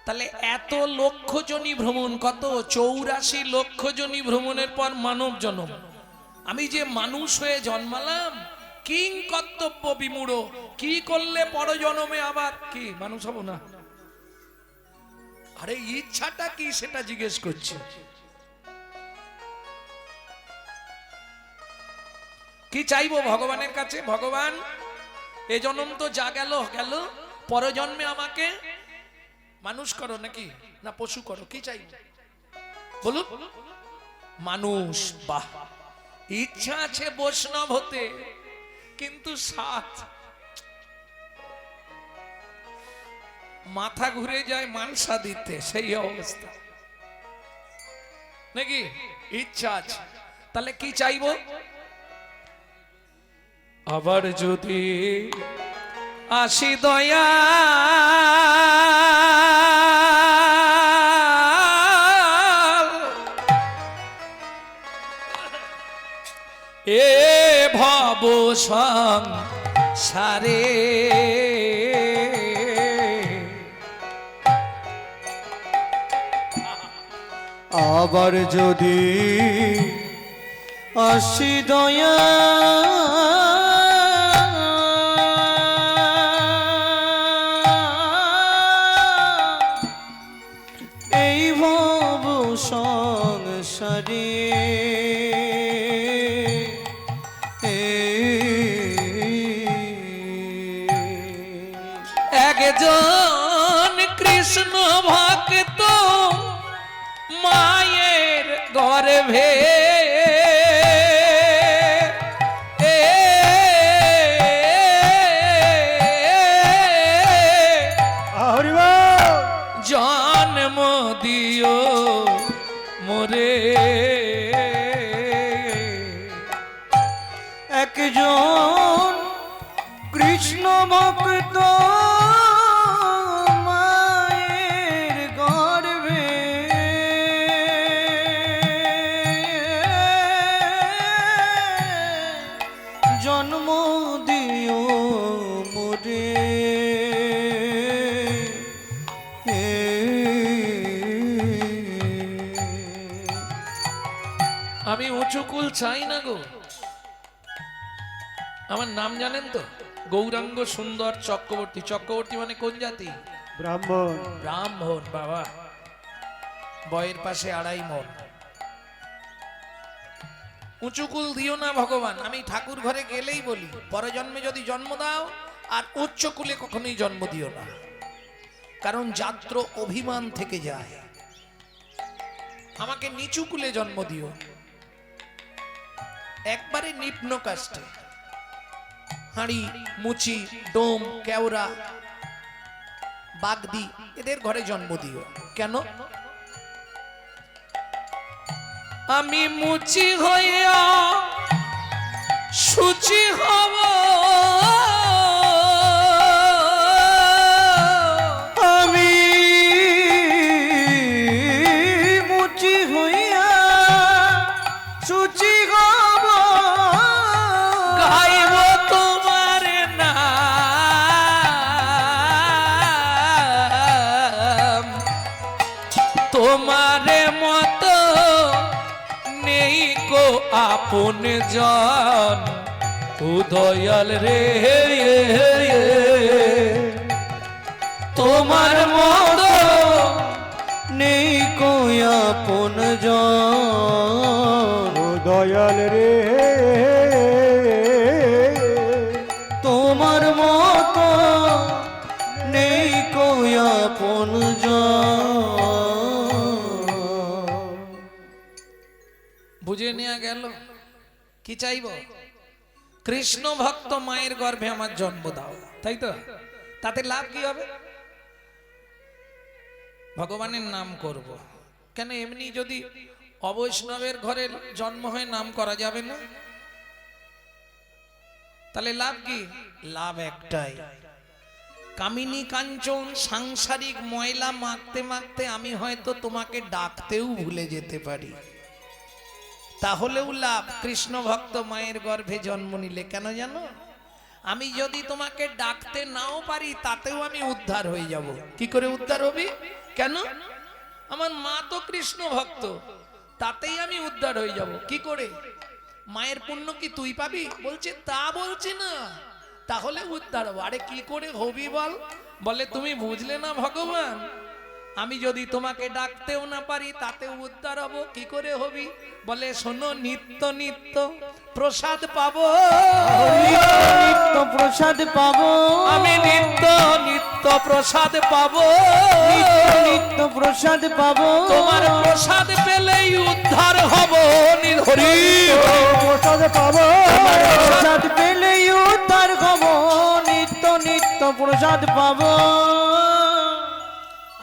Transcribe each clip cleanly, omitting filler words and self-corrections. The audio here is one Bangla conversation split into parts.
তাহলে এত লক্ষ জনী ভ্রমণ, কত 84 লক্ষ জনী ভ্রমণের পর মানব জন্ম। আমি যে মানুষ হয়ে জন্মালাম, কিং কর্তব্য বিমূঢ়, কি করলে পরজন্মে আবার কি মানুষ হব না? আরে ইচ্ছাটা কি সেটা জিজ্ঞেস করছি। কি চাইবো ভগবানের কাছে? ভগবান এ জন্ম তো যা গেল গেল, পরজন্মে আমাকে মানুষ করো নাকি না পশু করো, কি চাই বলুন? মানুষ। বাহ, ইচ্ছা আছে বৈষ্ণব হতে, কিন্তু সাথ মাথা ঘুরে যায় মানসা দিতে, সেই অবস্থা নাকি? ইচ্ছা আছে, তাহলে কি চাইবো? আবার যদি আসি দয়া এ ভব সংসারে, আবার যদি আসি দয়া এই ভব সংসারে, একজন কৃষ্ণ ভক্ত মায়ের গর্ভে জন্ম দিও মোরে, একজন কৃষ্ণ ভক্ত মায়ের গর্ভে জন্ম দিও মোরে, আমি উঁচু কুল চাই না গো। আমার নাম জানেন তো? গৌরাঙ্গ সুন্দর চক্রবর্তী। চক্রবর্তী মানে কোন জাতি? ব্রাহ্মণ। ব্রাহ্মণ। বাবা, বয়ের পাশে 2.5 মণ। উঁচু কুল দিও না ভগবান। আমি ঠাকুর ঘরে গেলেই বলি, পরজন্মে যদি জন্ম দাও আর উচ্চ কুলে কখনোই জন্ম দিও না, কারণ যাত্র অভিমান থেকে যায়। আমাকে নিচু কুলে জন্ম দিও, একবারে নিম্ন কাষ্টে, হাঁড়ি মুচি ডোম কেওড়া বাগদি এদের ঘরে জন্ম দিও। কেন? আমি মুচি হইয়া সুচি হব, আমি মুচি হইয়া সুচি হব, গাইব তোমার নাম, তোমারে মতো নেই কো আপন জন, ও দয়াল রে, তোমার মতো নেই কই আপন জন, ও দয়াল রে, তোমার মতো নেই কই আপন জন। বুঝে নেওয়া গেল? কি চাইব? কৃষ্ণ ভক্ত মায়ের গর্ভে আমার জন্ম দাও, তাই তো? তাতে লাভ কি হবে? ভগবানের নাম করব। কেন এমনি যদি অবৈষ্ণবের ঘরে জন্ম হয়ে নাম করা যাবে না? তাহলে লাভ কি? লাভ একটাই, কামিনী কাঞ্চন সাংসারিক ময়লা মাখতে মাখতে আমি হয়তো তোমাকে ডাকতেও ভুলে যেতে পারি, তাহলেও লাভ। কৃষ্ণ ভক্ত মায়ের গর্ভে জন্ম নিলে কেন জানো? আমি যদি তোমাকে ডাকতে নাও পারি তাতেও আমি উদ্ধার হয়ে যাব। কি করে উদ্ধার হবি? কেন? আমার মা তো কৃষ্ণ ভক্ত, তাতেই আমি উদ্ধার হয়ে যাব। কি করে? মায়ের পুণ্য কি তুই পাবি? বলছে তা বলছি না, তাহলে উদ্ধার হবো। আরে কি করে হবি বল? বলে তুমি বুঝলে না ভগবান, আমি যদি তোমাকে ডাকতেও না পারি তাতেও উদ্ধার হব। কি করে হবি? বলে শোনো, নিত্য নিত্য প্রসাদ পাবো, নিত্য প্রসাদ পাবো, আমি নিত্য নিত্য প্রসাদ পাবো, নিত্য প্রসাদ পাবো, তোমার প্রসাদ পেলেই উদ্ধার হব। হরি প্রসাদ পাবো, প্রসাদ পেলেই উদ্ধার হব, নিত্য নিত্য প্রসাদ পাবো।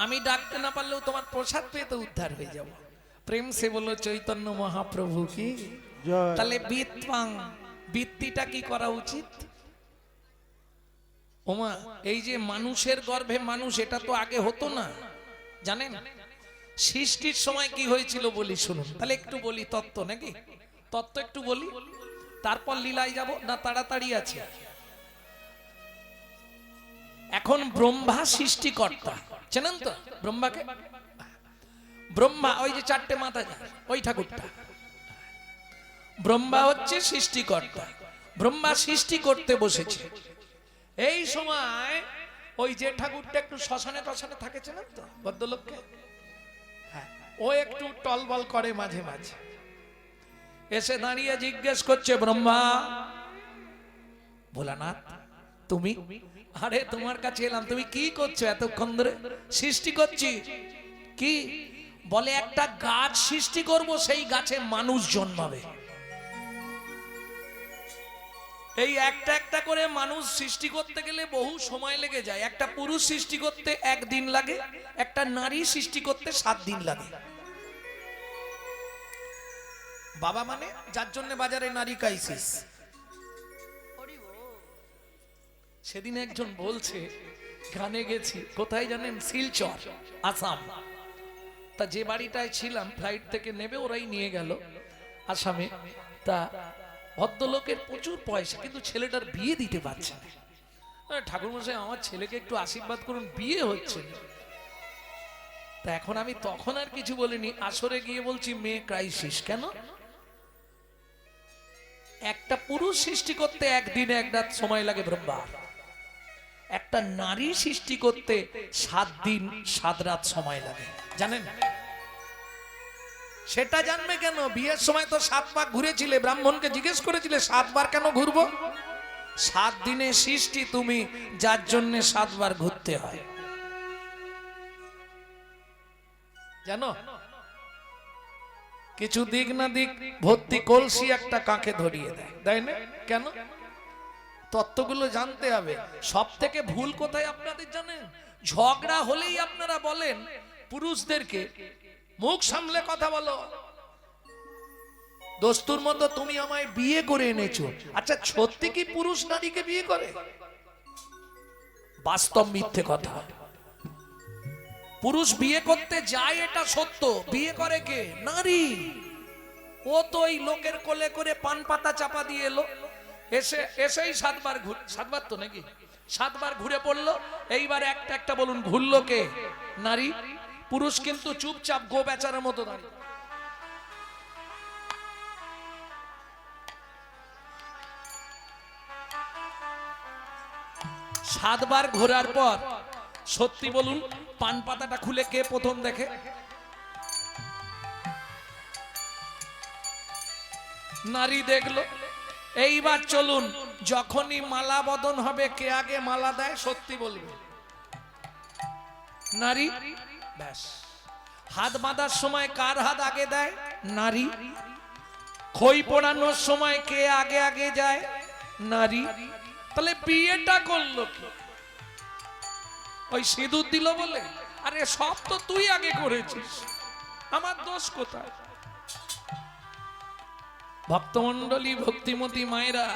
আমি ডাকতে না পারলেও তোমার প্রসাদ পেয়ে তো উদ্ধার হয়ে যাব। প্রেম সে বলো চৈতন্য মহাপ্রভু কি। জয়। তাহলে বিত্পাং, বৃত্তিটা কি করা উচিত? ওমা, এই যে মানুষের গর্ভে মানুষ, এটা তো আগে হতো না, জানেন? সৃষ্টির সময় কি হয়েছিল বলি শুনুন। তাহলে একটু বলি তত্ত্ব, নাকি তত্ত্ব একটু বলি, তারপর লীলায় যাব না তাড়াতাড়ি আছে? এখন ব্রহ্মা সৃষ্টিকর্তা, চেনেন তো ব্রহ্মাকে? ব্রহ্মা ওই যে চারটে মাথা যায় ওই ঠাকুরটা, ব্রহ্মা হচ্ছে সৃষ্টিকর্তা। ব্রহ্মা সৃষ্টি করতে বসেছে। এই সময় ওই যে ঠাকুরটা একটু শ্মশানে টশানে থাকে, চেনেন তো ভদ্রলোককে? হ্যাঁ, ও একটু টলবল করে মাঝে মাঝে, এসে দাঁড়িয়ে জিজ্ঞেস করছে, ব্রহ্মা, ভোলানাথ তুমি? আরে তোমার কাছে এলাম, তুমি কি করছো এতক্ষণ ধরে? সৃষ্টি করছি। কি? বলে একটা গাছ সৃষ্টি করব, সেই গাছে মানুষ জন্মাবে। এই একটা একটা করে মানুষ সৃষ্টি করতে গেলে বহু সময় লেগে যায়। একটা পুরুষ সৃষ্টি করতে 1 দিন লাগে, একটা নারী সৃষ্টি করতে 7 দিন লাগে। বাবা মানে যার জন্য বাজারে নারী ক্রাইসিস। সেদিন একজন বলছে, গানে গেছি, কোথায় জানেন? শিলচর, আসাম। তা যে বাড়িটায় ছিলাম, ফ্লাইট থেকে নেবে ওরাই নিয়ে গেল আসামে। তা ভদ্রলোকের প্রচুর পয়সা, কিন্তু ছেলেটার বিয়ে দিতে পারছে না। ঠাকুরমশাই আমার ছেলেকে একটু আশীর্বাদ করুন, বিয়ে হচ্ছে না। তা এখন আমি তখন আর কিছু বলিনি, আসরে গিয়ে বলছি মেয়ে ক্রাইসিস। কেন? একটা পুরুষ সৃষ্টি করতে 1 দিনে 1 রাত সময় লাগে ব্রহ্মার, একটা নারী সৃষ্টি করতে 7 দিন 7 রাত সময় লাগে, জানেন? সেটা জানবে কেন? বিয়ের সময় তো 7 পাক ঘুরেছিলে, ব্রাহ্মণকে জিজ্ঞেস করেছিলে 7 বার কেন ঘুরবো? 7 দিনে সৃষ্টি তুমি, যার জন্য 7 বার ঘুরতে হয়, জানো? কিছু দিক না দিক ভর্তি কলসি একটা কাকে ধরিয়ে দেয়, তাই না? কেন? তত্ত্বগুলো জানতে হবে। সব থেকে ভুল কোথায় আপনাদের জানেন? ঝগড়া হলেই আপনারা বলেন পুরুষদেরকে, মুখ সামলে কথা বলো, দস্তুর মতো তুমি আমায় বিয়ে করে এনেছো। আচ্ছা, সত্যি কি পুরুষ নারীকে বিয়ে করে? বাস্তব মিথ্যে কথা। পুরুষ বিয়ে করতে যায় এটা সত্য, বিয়ে করে কে? নারী। ও তো ওই লোকের কোলে করে পান পাতা চাপা দিয়ে এলো, এসেই 7 বার 7 বার তো নাকি 7 বার ঘুরে পড়লো। এইবার একটা একটা বলুন, ঘুরলো কে? নারী। পুরুষ কিন্তু চুপচাপ গো বেচারার মতো দাঁড়িয়ে। 7 বার ঘোরার পর সত্যি বলুন, পান পাতাটা খুলে কে প্রথম দেখে? নারী দেখলো। এইবার চলুন, যখনই মালা বদন হবে, কে আগে মালা দেয়? সত্যি বলবে নারী। ব্যাস। হাত বাঁধার সময় কার হাত আগে দেয়? নারী। খই পোড়ানোর সময় কে আগে আগে যায়? নারী। তাহলে বিয়েটা করলো কি? ওই সিঁদুর দিল বলে? আরে সব তো তুই আগে করেছিস, আমার দোষ কোথায়? ভক্তমন্ডলী, ভক্তিমতী মায়েরা,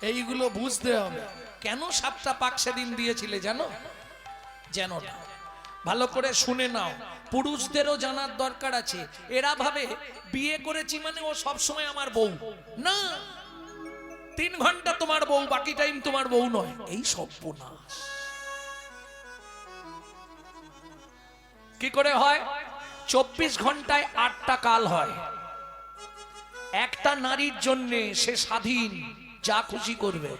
এইগুলো বুঝতে হবে। কেন 7টা পাক সেদিন দিয়েছিলে জানো? জানো না? ভালো করে শুনে নাও, পুরুষদেরও জানার দরকার আছে। এরা ভাবে বিয়ে করেছি মানে ও সব সময় আমার বউ। না, 3 ঘন্টা তোমার বউ, বাকি টাইম তোমার বউ নয়। এই সর্বনাশ কি করে হয়? 24 ঘন্টায় 8টা কাল হয়। একটা নারীর জন্য সে স্বাধীন, যা খুশি করবে।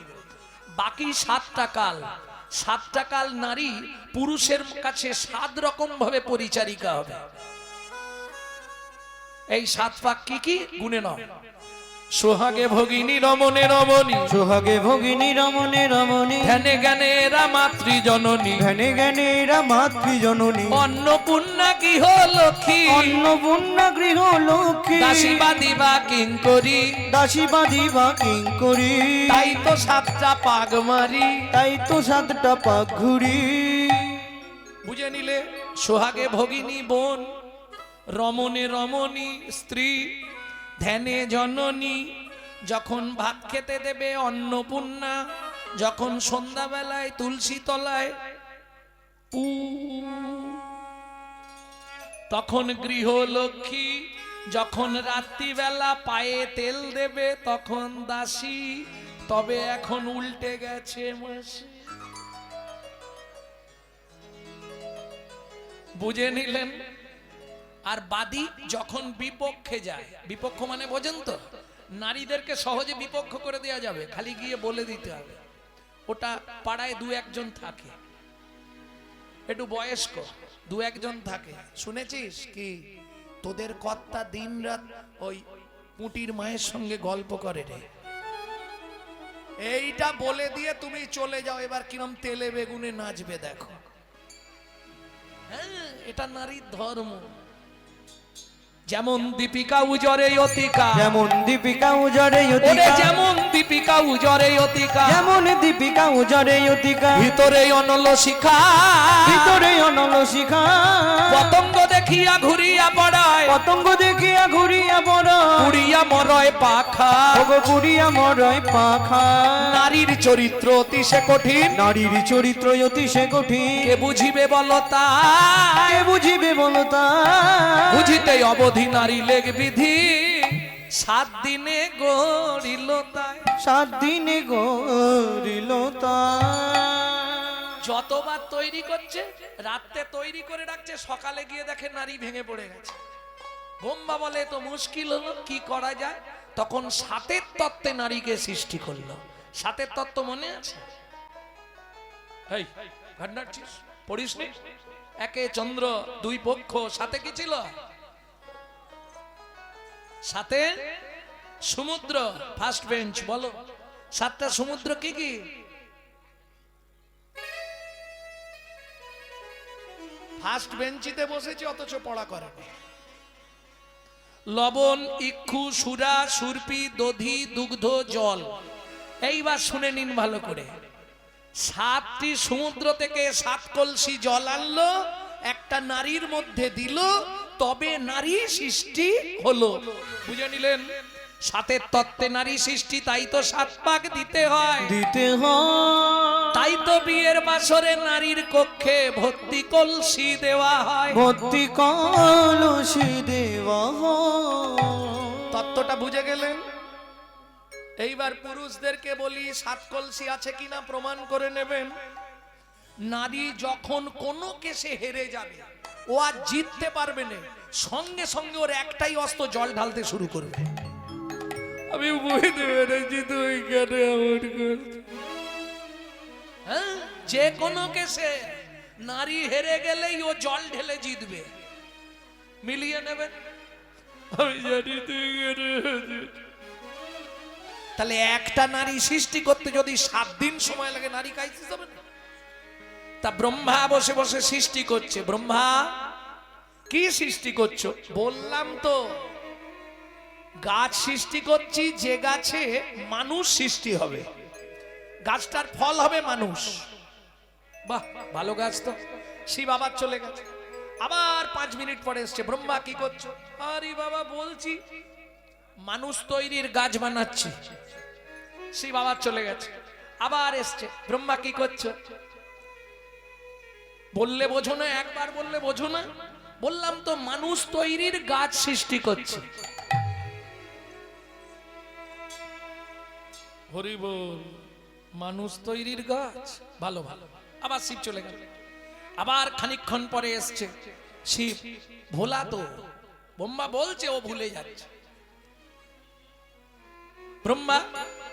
বাকি 7টা কাল, 7টা কাল নারী পুরুষের কাছে 7 রকম ভাবে পরিচারিকা হবে। এই 7 পাক কি কি গুণে নাও। সোহাগে ভগিনী রমণে রমণী, সোহাগে ভগিনী রমণে রমণী, ধ্যানে জ্ঞানে এরা মাতৃ জননী, ধ্যানে জ্ঞানে এরা মাতৃজননী, অন্নপূর্ণা গৃহ লক্ষ্মী, অন্নপূর্ণা গৃহ লক্ষ্মী, দাসী বাদিবা কিঙ্করী, দাসী বাঁধিবা কিঙ্করী। তাই তো 7টা পাগ মারি। তাই তো 7টা পাক ঘুরি। বুঝে নিলে? সোহাগে ভগিনী বোন, রমণে রমণী স্ত্রী, ধ্যানে জননী, যখন ভাত খেতে দেবে অন্নপূর্ণা, যখন সন্ধ্যাবেলায় তুলসী তলায় পু, তখন গৃহলক্ষ্মী, যখন রাত্রিবেলা পায়ে তেল দেবে তখন দাসী। তবে এখন উল্টে গেছে মাসি। বুঝে নিলেন? আর বাদী যখন বিপক্ষে যায়, বিপক্ষ মানে বোঝেন তো? নারীদেরকে সহজে বিপক্ষ করে দেওয়া যাবে, খালি গিয়ে বলে দিতে হবে। ওটা পাড়ায় 2-1 জন থাকে, একটু বয়স্ক 2-1 জন থাকে। শুনেছিস কি তোদের কর্তা দিন রাত ওই পুঁটির মায়ের সঙ্গে গল্প করে রে। এইটা বলে দিয়ে তুমি চলে যাও, এবার কিরম তেলে বেগুনে নাচবে দেখো। হ্যাঁ, এটা নারীর ধর্ম। যেমন দীপিকা উজরে অতিকা, যেমন দীপিকা উজরে ওরে অতিকা, যেমন দীপিকা উজরে অতিকা, যেমন দীপিকা উজরে অতিকা, ভিতরে অনল শিখা, ভিতরে অনল শিখা, পতঙ্গ দেখিয়া ঘুরিয়া পড়ায়, পতঙ্গ দেখিয়া ঘুরিয়া পড়া, উড়িয়া মরয় পাখা। ওগো পুরিয়া মরয় পাখা। নারীর চরিত্র অতি সে কঠিন, নারীর চরিত্র অতি সে কঠিন, কে বুঝিবে বলতা, কে বুঝিবে বলো তা। বুঝিতে অবধি নারী লেগ বিধি, 7 দিনে গড়িল তাই। 7 দিনে গড়িল তা। যতবার তৈরি করছে, রাতে তৈরি করে রাখছে, সকালে গিয়ে দেখে নারী ভেঙে পড়ে গেছে। ব্রহ্মা বলে তো মুশকিল হলো, কি করা যায়? তখন 7এর তত্ত্বে নারীকে সৃষ্টি করলো। 7এর তত্ত্ব মনে আছে? এই ঘাটনাচ্ছিস, পড়িস নি? 1 চন্দ্র, 2 পক্ষ, 7 কি ছিল? 7 সমুদ্র। ফার্স্ট বেঞ্চ বলো, 7টা সমুদ্র কি কি? ফার্স্ট বেঞ্চিতে বসেছি অথচ পড়া করে না। লবণ, ইক্ষু, সুরা, সুরপি, দধি, দুগ্ধ, জল। এইবার শুনে নিন ভালো করে। 7টি সমুদ্র থেকে 7 কলসি জল আনলো, একটা নারীর মধ্যে দিল, তবে নারী সৃষ্টি হলো। বুঝে নিলেন? 7এর তত্ত্বে নারী সৃষ্টি, তাই তো 7 পাক দিতে হয়। দিতে হয়, তাই তো বিয়ের বাসরে নারীর কক্ষে ভর্তি কলসি দেওয়া হয়। ভর্তি কলসি দেওয়া হয়। তত্ত্বটা বুঝে গেলেন? এইবার পুরুষদেরকে বলি 7 কলসি আছে কিনা প্রমাণ করে নেবেন। নারী যখন কোনো কেসে হেরে যাবে, ও আর জিততে পারবে না, সঙ্গে সঙ্গে ওর একটাই অস্ত্র, জল ঢালতে শুরু করবে। আমি বুঝতে পেরেছি তুই কেন এমন করছিস। হ্যাঁ, যে কোনো কেসে নারী হেরে গেলেই ও জল ঢেলে জিতবে। মিলিয়ে নেবেন? আমি জানি তুই কেন হেরেছিস। তাহলে একটা নারী সৃষ্টি করতে যদি 7 দিন সময় লাগে, নারী কাইতে যাবে না? তা ব্রহ্মা বসে বসে সৃষ্টি করছে। ব্রহ্মা কি সৃষ্টি করছো? বললাম তো গাছ সৃষ্টি করছি, যে গাছে মানুষ সৃষ্টি হবে, গাছটার ফল হবে মানুষ। বাহ, ভালো গাছ তো। শিব আবার চলে গেছে, আবার 5 মিনিট পরে এসছে। ব্রহ্মা কি করছো? আরে বাবা বলছি মানুষ তৈরির গাছ বানাচ্ছি। শিব আবার চলে গেছে, আবার এসছে। ব্রহ্মা কি করছো? বললে বোঝো না, একবার বললে বোঝো না। বললাম তো মানুষ তৈরির গাছ সৃষ্টি করছে। হরি বল। মানুষ তৈরির গাছ। ভালো ভালো। আবার শিব চলে গেল। আবার খানিকক্ষণ পরে এসছে শিব। ভোলা তো, ব্রহ্মা বলছে ও ভুলে যাচ্ছে। ব্রহ্মা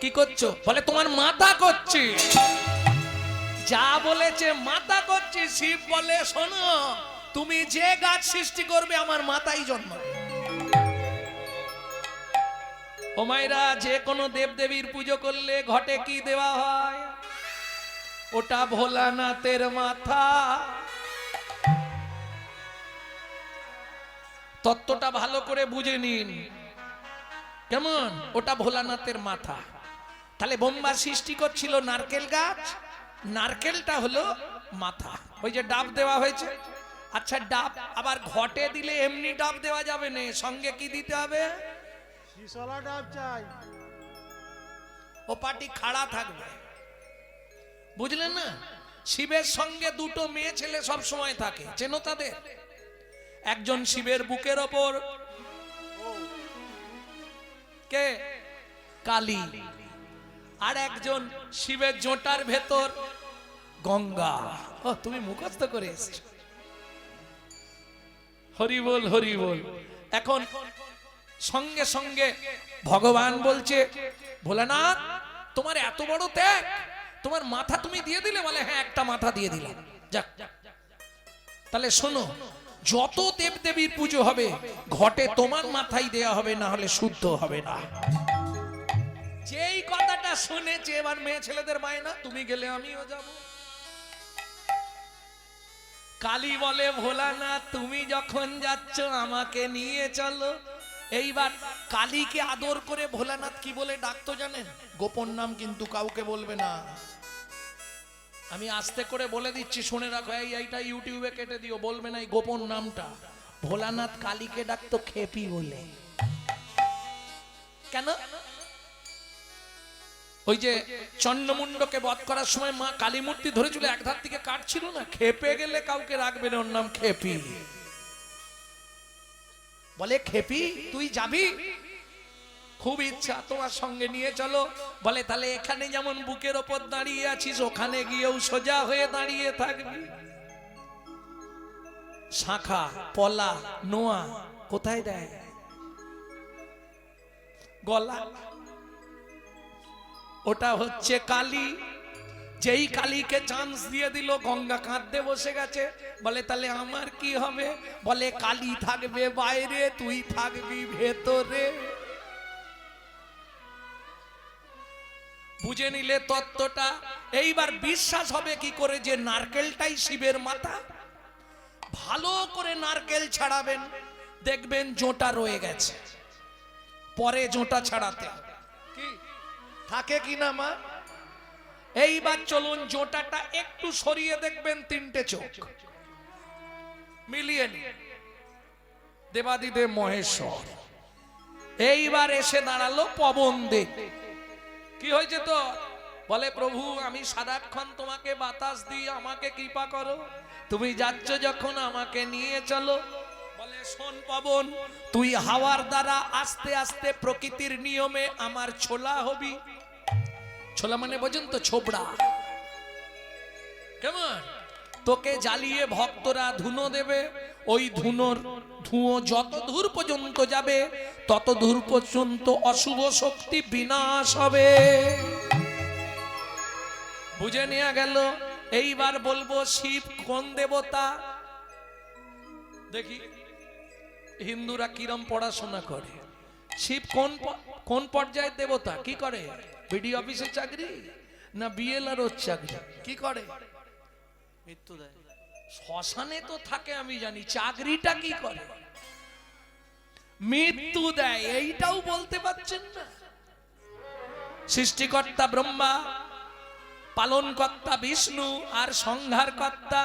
কি করছো? বলে তোমার মাথা করছি। যা বলেছে মাথা করছি। শিব বলে শোনো, তুমি যে গাছ সৃষ্টি করবে আমার মাথায় জন্মাবে। ও মায়েরা, যে কোনো দেবদেবীর পুজো করলে ঘটে কি দেওয়া হয়? ওটা ভোলানাথের মাথা। তত্ত্বটা ভালো করে বুঝে নিন। কেমন? ওটা ভোলানাথের মাথা। তাহলে ব্রহ্মা সৃষ্টি করছিল নারকেল গাছ, নারকেলটা হলো মাথা। ওই যে ডাব দেওয়া হয়েছে। আচ্ছা, ডাব আবার ঘটে দিলে এমনি ডাব দেওয়া যাবে না, সঙ্গে কি দিতে হবে? শিশলা ডাব চাই। ও পাটি খাড়া থাকবে, বুঝলেন না? শিবের সঙ্গে দুটো মেয়ে ছেলে সব সময় থাকে, চেনো তাদের? একজন শিবের বুকের ওপর কে? কালী। আর একজন শিবের জোটার ভেতর গঙ্গা। ও, তুমি মুখস্থ করে এসছো। হরি বল, হরি বল। এখন সঙ্গে সঙ্গে ভগবান বলছে, ভোলানাথ তোমার এত বড় ত্যাগ, তোমার মাথা তুমি দিয়ে দিলে? বলে হ্যাঁ, একটা মাথা দিয়ে দিলাম। যাক, তাহলে শোনো, যত দেবদেবীর পুজো হবে ঘটে তোমার মাথায় দেয়া হবে, না হলে শুদ্ধ হবে না। যেই কথাটা শুনেছে এবার মেয়ে ছেলেদের বায়না, তুমি গেলে আমিও যাব। কালী বলে ভোলানাথ তুমি যখন যাচ্ছ আমাকে নিয়ে চলো। এইবার কালীকে আদর করে ভোলানাথ কি বলে ডাকতো জানেন? গোপন নাম, কিন্তু কাউকে বলবে না। আমি আস্তে করে বলে দিচ্ছি, শুনে রাখো। এইটা ইউটিউবে কেটে দিও, বলবে না এই গোপন নামটা। ভোলানাথ কালীকে ডাকতো খেপি বলে। কেন? ওই যে চন্ডমুন্ডকে বধ করার সময় মা কালী মূর্তি ধরেছিল, এক ধার থেকে কাটছিল না, খেপে গেলে কাউকে রাখবে না, ওর নাম খেপি। বলে খেপি তুই যাবি? খুব ইচ্ছা, তোমার সঙ্গে নিয়ে চলো। বলে তাহলে এখানে যেমন বুকের ওপর দাঁড়িয়ে আছিস, ওখানে গিয়েও সোজা হয়ে দাঁড়িয়ে থাকবি। শাখা, পলা, নোয়া কোথায় দেয়? গলা। ওটা হচ্ছে কালী। যেই কালীকে চান্স দিয়ে দিল, গঙ্গা কাঁদতে বসে গেছে। বলে তাহলে আমার কি হবে? বলে কালী থাকবে বাইরে, তুই থাকবি ভেতরে। বুঝে নিলে তত্ত্বটা। এইবার বিশ্বাস হবে কি করে যে নারকেলটাই শিবের মাথা? ভালো করে নারকেল ছাড়াবেন, দেখবেন জোঁটা রয়ে গেছে, পরে জোঁটা ছাড়াতে হবে। কি থাকে কিনা মা? এইবার চলুন জোঁটাটা একটু সরিয়ে দেখবেন, তিনটে চোখ মিলিয়ে নিন। দেবাদিদেব মহেশ্বর। এইবার এসে দাঁড়ালো পবন দেব। কি হয়েছে তো? বলে প্রভু আমি সারাক্ষণ তোমাকে বাতাস দিই, আমাকে কৃপা করো, তুমি যাচ্ছ যখন আমাকে নিয়ে চলো। বলে শোন পবন, তুই হাওয়ার দ্বারা আস্তে আস্তে প্রকৃতির নিয়মে আমার ছোলা হবি। ছোলা মানে বোঝেন তো? ছোবড়া। কেমন? তোকে জ্বালিয়ে ভক্তরা ধুনো দেবে। ওই ধুঁয়ো যত দূর পর্যন্ত যাবে তত দূর পর্যন্ত অশুভ শক্তি বিনাশ হবে। বুঝে নেওয়া গেল। এইবার বলবো শিব কোন দেবতা? দেখি হিন্দুরা কিরম পড়াশোনা করে। শিব কোন পর্যায়ের দেবতা? কি করে? বিডি অফিসে চাকরি না বিএলআর চাকরি? কি করে? মৃত্যু দেয়। শ্মশানে তো থাকে আমি জানি, চাকরিটা কি করে? মৃত্যু দেয়। এইটাও বলতে পারছেন না? সৃষ্টিকর্তা ব্রহ্মা, পালনকর্তা বিষ্ণু, আর সংহারকর্তা।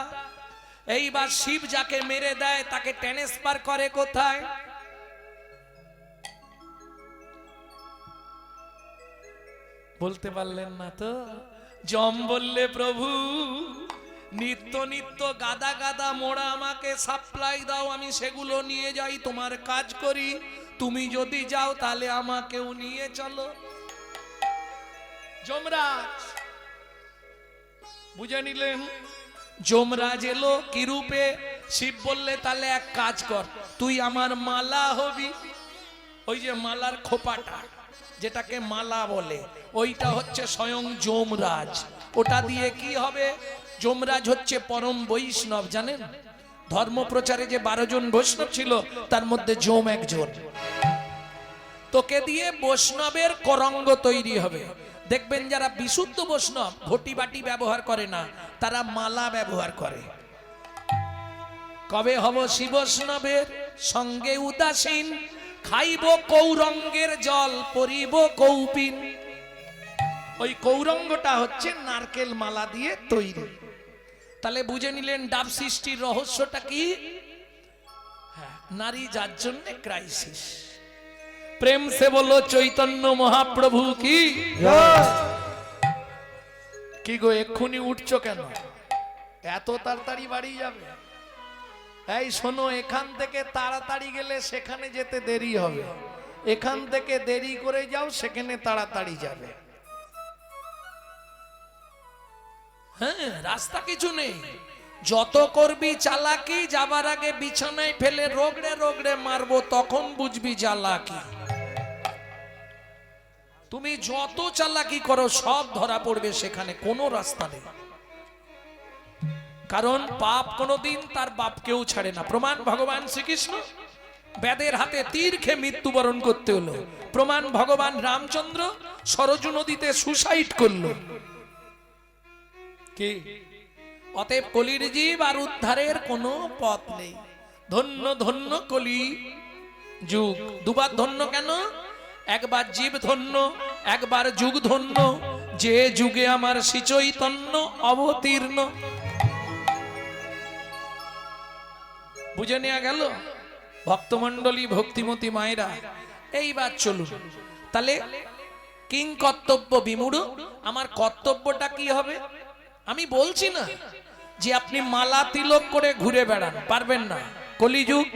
এইবার শিব যাকে মেরে দেয় তাকে ট্রান্সফার করে কোথায়? বলতে পারলেন না তো? যম বললে প্রভু নিত্য নিত্য গাদা গাদা মোড়া আমাকে সাপ্লাই দাও, আমি সেগুলো নিয়ে যাই, তোমার কাজ করি। তুমি যদি যাও তাহলে আমাকেও নিয়ে চলো। যমরাজ বুঝে নিলেন। যমরাজ এলো কি রূপে? শিব বললে তাহলে এক কাজ কর, তুই আমার মালা হবি। ওই যে মালার খোপাটা যেটাকে মালা বলে, ওইটা হচ্ছে স্বয়ং যমরাজ। ওটা দিয়ে কি হবে? যমরাজ হচ্ছে পরম বৈষ্ণব, জানেন? ধর্ম প্রচারে যে 12 জন বৈষ্ণব ছিল তার মধ্যে যম একজন। তোকে দিয়ে বৈষ্ণবের করঙ্গ তৈরি হবে। দেখবেন যারা বিশুদ্ধ বৈষ্ণব ঘটি বাটি ব্যবহার করে না, তারা মালা ব্যবহার করে। কবে হব শিবৈষ্ণবের সঙ্গে উদাসীন, খাইব কৌরঙ্গের জল পরিব কৌপিন। ওই কৌরঙ্গটা হচ্ছে নারকেল মালা দিয়ে তৈরি। তাহলে বুঝে নিলেন ডাব সৃষ্টির রহস্যটা কি? হ্যাঁ, নারী যার জন্য ক্রাইসিস। প্রেম সে বলো চৈতন্য মহাপ্রভু কি। কি গো এক্ষুনি উঠছো কেন? এত তাড়াতাড়ি বাড়ি যাবে? এই শোনো, এখান থেকে তাড়াতাড়ি গেলে সেখানে যেতে দেরি হবে, এখান থেকে দেরি করে যাও সেখানে তাড়াতাড়ি যাবে। হ্যাঁ, রাস্তা কিছু নেই। যত করবি চালাকি, যাবার আগে বিছানায় ফেলে রোগড়ে রোগড়ে মারবো, তখন বুঝবি চালাকি। তুমি যত চালাকি করো সব ধরা পড়বে, সেখানে কোনো রাস্তা নেই। কারণ পাপ কোনোদিন তার বাপকেও ছাড়ে না। প্রমাণ ভগবান শ্রীকৃষ্ণ বেদের হাতে তীর খেয়ে মৃত্যুবরণ করতে হলো। প্রমাণ ভগবান রামচন্দ্র সরজু নদীতে সুসাইড করলো। কি? অতএব কলির জীব আর উদ্ধারের কোনো পথ নেই। ধন্য ধন্য কলি যুগ। দুবার ধন্য কেন? একবার জীব ধন্য, একবার যুগ ধন্য, যে যুগে আমার শ্রী চৈতন্য অবতীর্ণ। বুঝে নেওয়া গেল ভক্তমণ্ডলী, ভক্তিমতী মায়েরা। এইবার চলুন তাহলে কিং কর্তব্য বিমূঢ়। আমার কর্তব্যটা কি হবে? আমি বলছি না যে আপনি মালা তিলক করে ঘুরে বেড়ান, পারবেন না। কলিযুগ।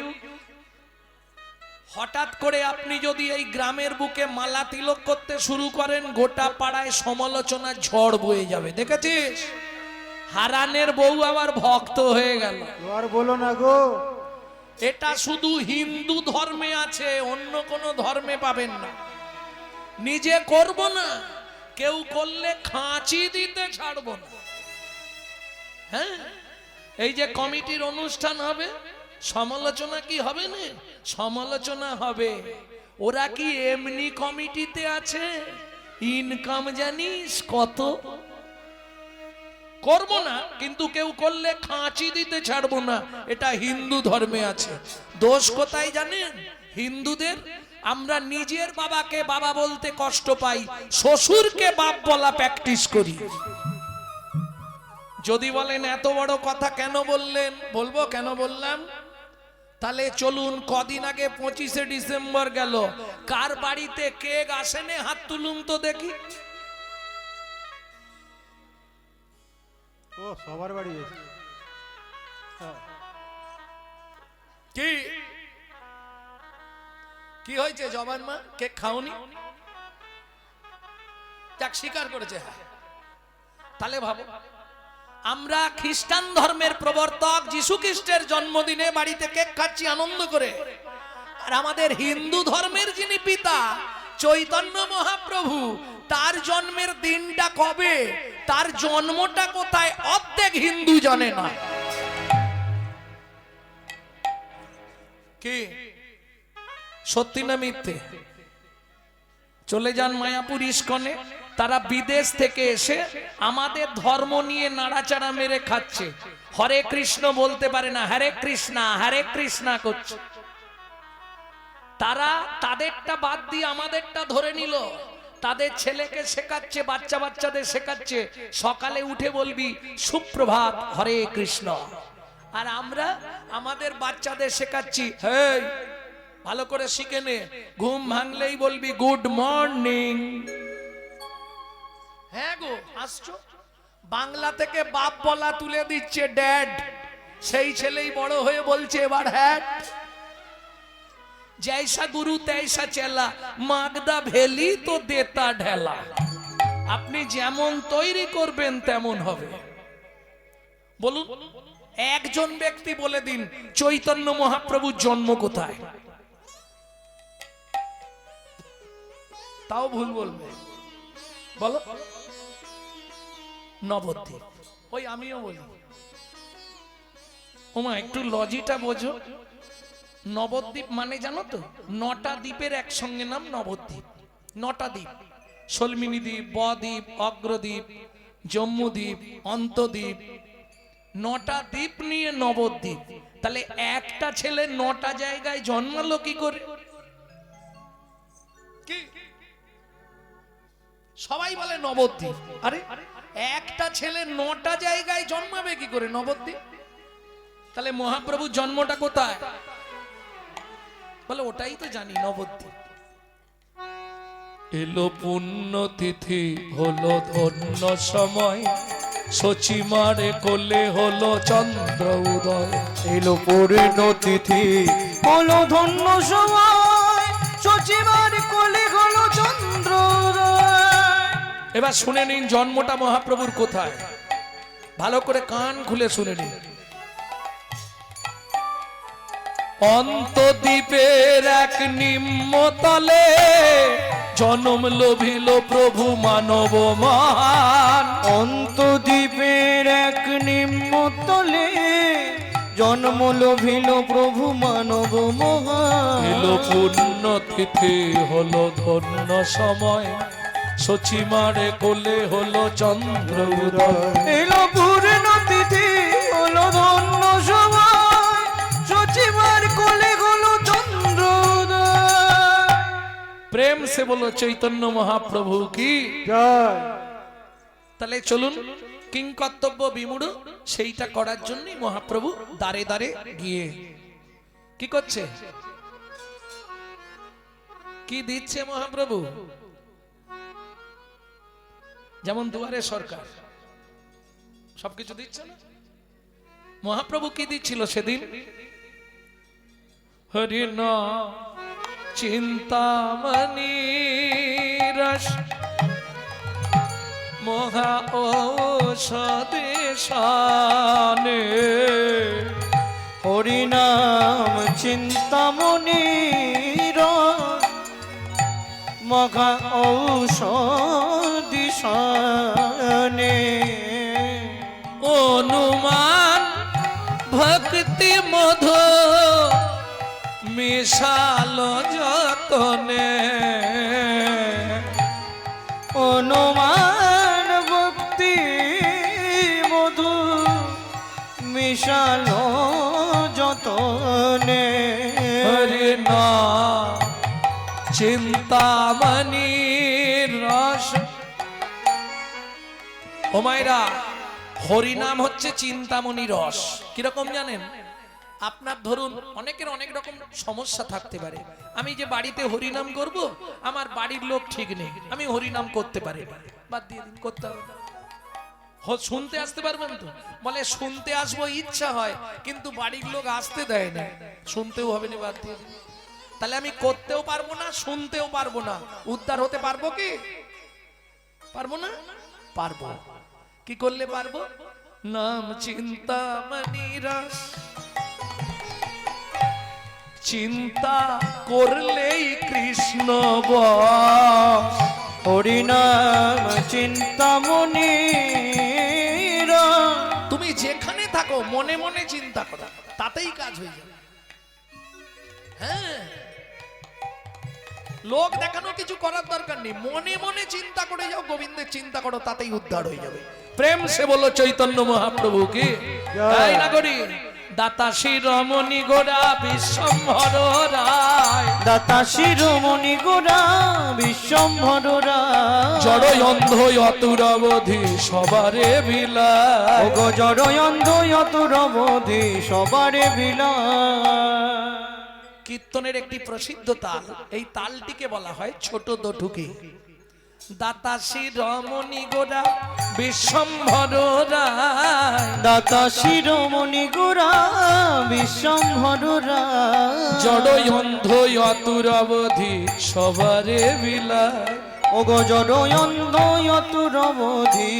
হঠাৎ করে আপনি যদি এই গ্রামের বুকে মালা তিলক করতে শুরু করেন, গোটা পাড়ায় সমালোচনা ঝড় বয়ে যাবে। দেখেছিস? হারানের বউ আবার ভক্ত হয়ে গেল। আর বলো না গো, এটা শুধু হিন্দু ধর্মে আছে, অন্য কোনো ধর্মে পাবেন না। নিজে করব না, কেউ করলে খাঁচি দিতে ছাড়বো না। হ্যাঁ, এই যে কমিটির অনুষ্ঠান হবে, সমালোচনা কি হবে না? সমালোচনা হবে। ওরা কি এমনি কমিটিতে আছে? ইনকাম জানিস কত? করব না, কিন্তু কেউ করলে খাঁচি দিতে ছাড়বো না। এটা হিন্দু ধর্মে আছে। দোষ কোথায় জানেন? হিন্দুদের। আমরা নিজের বাবাকে বাবা বলতে কষ্ট পাই, শ্বশুরকে বাপ বলা প্র্যাকটিস করি। যদি বলেন এত বড় কথা কেন বললেন, বলবো কেন বললাম। তাহলে চলুন, কদিন আগে 25শে ডিসেম্বর গেল, কার বাড়িতে কেক আসেনে? হাত তুলুন তো দেখি। ও সবার বাড়ি গেছে। কি কি হয়েছে জবান মা? কেক খাওনি? যাক, স্বীকার করেছে। তাহলে ভাবো, আমরা খ্রিস্টান ধর্মের প্রবর্তক যীশু খ্রিস্টের জন্মদিনে বাড়িতে কেক খাচ্ছি আনন্দ করে, আর আমাদের হিন্দু ধর্মের যিনি পিতা চৈতন্য মহাপ্রভু, তার জন্মের দিনটা কবে, তার জন্মটা কোথায়, অর্ধেক হিন্দু জানে না। কি সত্যি না মিথ্যে? চলে যান মায়াপুর ইস্কনে, তারা বিদেশ থেকে এসে আমাদের ধর্ম নিয়ে নাড়াচাড়া মেরে খাচ্ছে। হরে কৃষ্ণ বলতে পারে না, হরে কৃষ্ণা হরে কৃষ্ণা করছে। তারা তাদেরটা বাদ দিয়ে আমাদেরটা ধরে নিল। তাদের ছেলেকে শেখাচ্ছে, বাচ্চাদের শেখাচ্ছে, সকালে উঠে বলবি সুপ্রভাত হরে কৃষ্ণ। আর আমরা আমাদের বাচ্চাদের শেখাচ্ছি, হেই ভালো করে শিখে নে, ঘুম ভাঙলেই বলবি গুড মর্নিং। হ্যাঁ গো, আসছো। বাংলা থেকে বাপ বলা তুলে দিচ্ছে ড্যাড, সেই ছেলেই বড় হয়ে বলছে এবার হ্যাট। जैसा गुरु तैसा चला, मागदा भेली तो देता ढेला। আপনি যেমন তৈরি করবেন তেমন হবে। বলুন, একজন ব্যক্তি বলে দিন চৈতন্য মহাপ্রভুর জন্ম কোথায়? তাও ভুল বলবে। বলো। নবদ্বীপ। ওই আমিও বলি। ওমা একটু লজিটা বোঝো। নবদ্বীপ মানে জানো তো, 9টা দ্বীপের একসঙ্গে নাম নবদ্বীপ। 9টা দ্বীপ, সলমিনী দ্বীপ, বদ্বীপ, অগ্রদ্বীপ, জম্মুদ্বীপ, অন্তদ্বীপ, 9টা দ্বীপ নিয়ে নবদ্বীপ। তাহলে একটা ছেলে 9টা জায়গায় জন্মালো কি করে? কি সবাই বলে নবদ্বীপ, আরে একটা ছেলে 9টা জায়গায় জন্মাবে কি করে নবদ্বীপ? তাহলে মহাপ্রভুর জন্মটা কোথায়? বলে ওটাই তো জানি, নবদ্বীপ। এলো পুণ্য তিথি, হলো ধন্য সময়, সচিমারে কোলে হলো চন্দ্র উদয়। এলো পূর্ণ তিথি, হলো ধন্য সময়, সচিবার কোলে হলো চন্দ্রোদয়। এবার শুনে নিন জন্মটা মহাপ্রভুর কোথায়, ভালো করে কান খুলে শুনে নিন। অন্তদ্বীপের এক নিম্নতলে জনম লোভিল প্রভু মানব মহান। অন্তদ্বীপের এক নিম্নতলে জন্ম লোভিল প্রভু মানব মহান। এলো পুণ্য তিথি, হলো ধন্য সময়, সচিমারে কোলে হলো চন্দ্র উদয়। এলো পূর্ণ তিথি, হলো ধন্য সময়, সচিবার কোলে হলো চন্দ্রোদয়। প্রেম সে বলো চৈতন্য মহাপ্রভু কি জয়। তাহলে চলুন কিং কর্তব্য বিমূঢ় সেইটা করার জন্যই মহাপ্রভু দাঁড়ে দাঁড়ে গিয়ে কি করছে? কি দিচ্ছে মহাপ্রভু? যেমন দুয়ারে সরকার সবকিছু দিচ্ছে না, মহাপ্রভু কি দিচ্ছিল সেদিন? হরি নাম চিন্তামণি রস মহা ঔষধে শানে। হরিনাম চিন্তামণি মঘা ঔষধি শানে। অনুমান ভক্তি মধু মিশালো যতনে। অনুমান ভক্তি মধু মিশালো যতনে। হরি নাম চিন্তামণি রস। ও মায়েরা, হরিনাম হচ্ছে চিন্তামণি রস। কিরকম জানেন? আপনার ধরুন অনেকের অনেক রকম সমস্যা থাকতে পারে। আমি যে বাড়িতে হরিনাম করব, আমার বাড়ির লোক ঠিক নেই, আমি হরিনাম করতে পারি না, বাদ দিয়ে দিন, করতে হবে না। শুনতে আসতে পারবেন তো? বলে শুনতে আসবো ইচ্ছা হয়, কিন্তু বাড়ির লোক আসতে দেয় না, শুনতেও হবে না, বাদ দিয়ে দিন। তাহলে আমি করতেও পারবো না, শুনতেও পারবো না, উদ্ধার হতে পারবো কি? পারবো না? পারবো। কি করলে পারবো? নাম চিন্তামণি রস। চিন্তা করলেই কৃষ্ণ বস। হরিনাম চিন্তামণি তুমি যেখানে থাকো মনে মনে চিন্তা করো, তাতেই কাজ হয়ে যাবে। হ্যাঁ, লোক দেখানো কিছু করার দরকার নেই, মনে মনে চিন্তা করে যাও, গোবিন্দের চিন্তা করো, তাতেই উদ্ধার হয়ে যাবে। প্রেম সে বলো চৈতন্য মহাপ্রভু কি তাই না করি। দাতা শিরোমণি গোরা বিশ্বম্ভর রায়। দাতা শিরোমণি গোরা বিশ্বম্ভর রায়। জড় অন্ধ অতুর অবধি সবারে বিলায়। ওগো জড় অন্ধ অতুর অবধি সবারে বিলায়। কীর্তনের একটি প্রসিদ্ধ তাল, এই তালটিকে বলা হয় ছোট দঠুকি। দাতা শিরোমণি গোরা বিশ্বম্ভর রায়। দাতা শিরোমণি গোরা বিশ্বম্ভর রায়। জড় অন্ধ অতুর অবধি সবারে বিলায়। ওগো জড়য়ন্দয়তুরবধি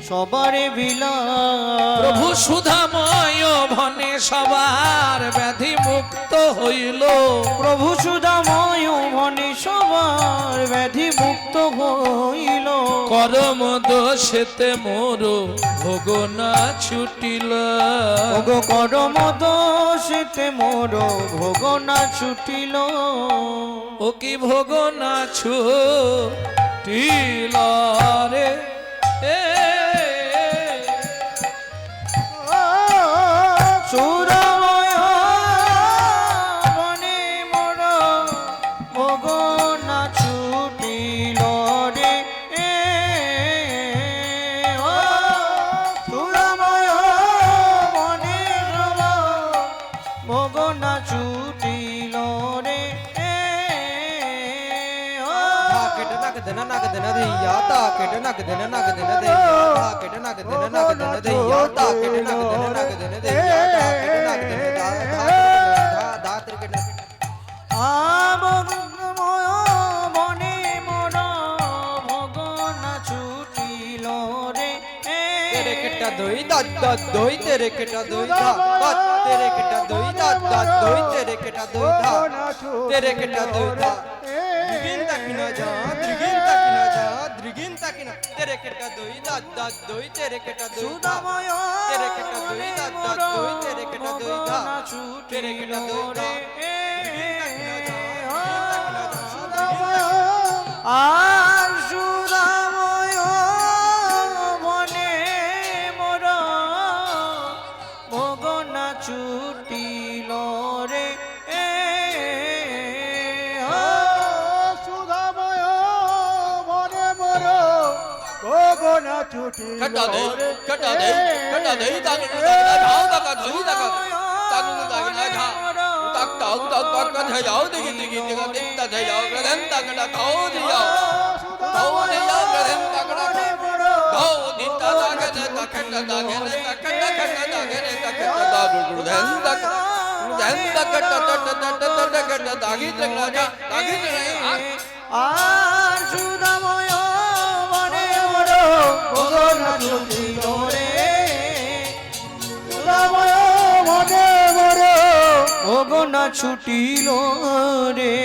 সবারে বিলাস প্রভু সুধাময় ভনে সবার ব্যাধি মুক্ত হইল। প্রভু সুদাময় ভনে সবার ব্যাধি মুক্ত হইল। করম দোষেতে মোর ভোগ না ছুটিল। ওগো করম দোষেতে মোর ভোগ না ছুটিল। ও কি ভোগ না ছুটিল রে এ সুরময় বনে মোর ভোগ না ছুটিল রে ও সুরময় বনে ভোগ না ছুটিল রে কেটে নাক দেনা নাক দেনা দেইয়া তা কেটে নাক দেনা নাক দেনা দেইয়া তা কেটে নাক দেনা নাক দেনা দেইয়া তা কেটে নাক দেনা নাক দেনা দেইয়া তা কেটে নাক দেনা দা ত্রিকেট আমগময় বনে মোর ভোগ না ছুটিল রে तेरे केटा दोई दाद दाद दोई तेरे केटा दोई दा बात तेरे केटा दोई दाद दाद दोई तेरे केटा दोई दा तेरे केटा दोई दा द्रिगिन तकिना जा द्रिगिन तकिना जा द्रिगिन तकिना तेरे केटा दोई दाद दाद दोई तेरे केटा दोई दा সুদাময় तेरे केटा दोई दाद दाद दोई तेरे केटा दोई दा तेरे केटा दोई दा আর সুদাময় বনে মোর ভোগ না ছুটিল রে সুধাময় মনে মর গগনা ছুটি कटा दे कटा दे ताकि जाओ तक दोई तक तक तक ना जा तक तक तक तक का थे जाओ दिगी दिगी दिगा दिन तक थे जाओ गदन तक ना खाओ दिया खाओ दिया गदन तक ना खाओ दिन तक तक तक तक আর সুদাময় বনে মোর ভোগ না ছুটিল রে সুদাময় বনে মোর ভোগ না ছুটিল রে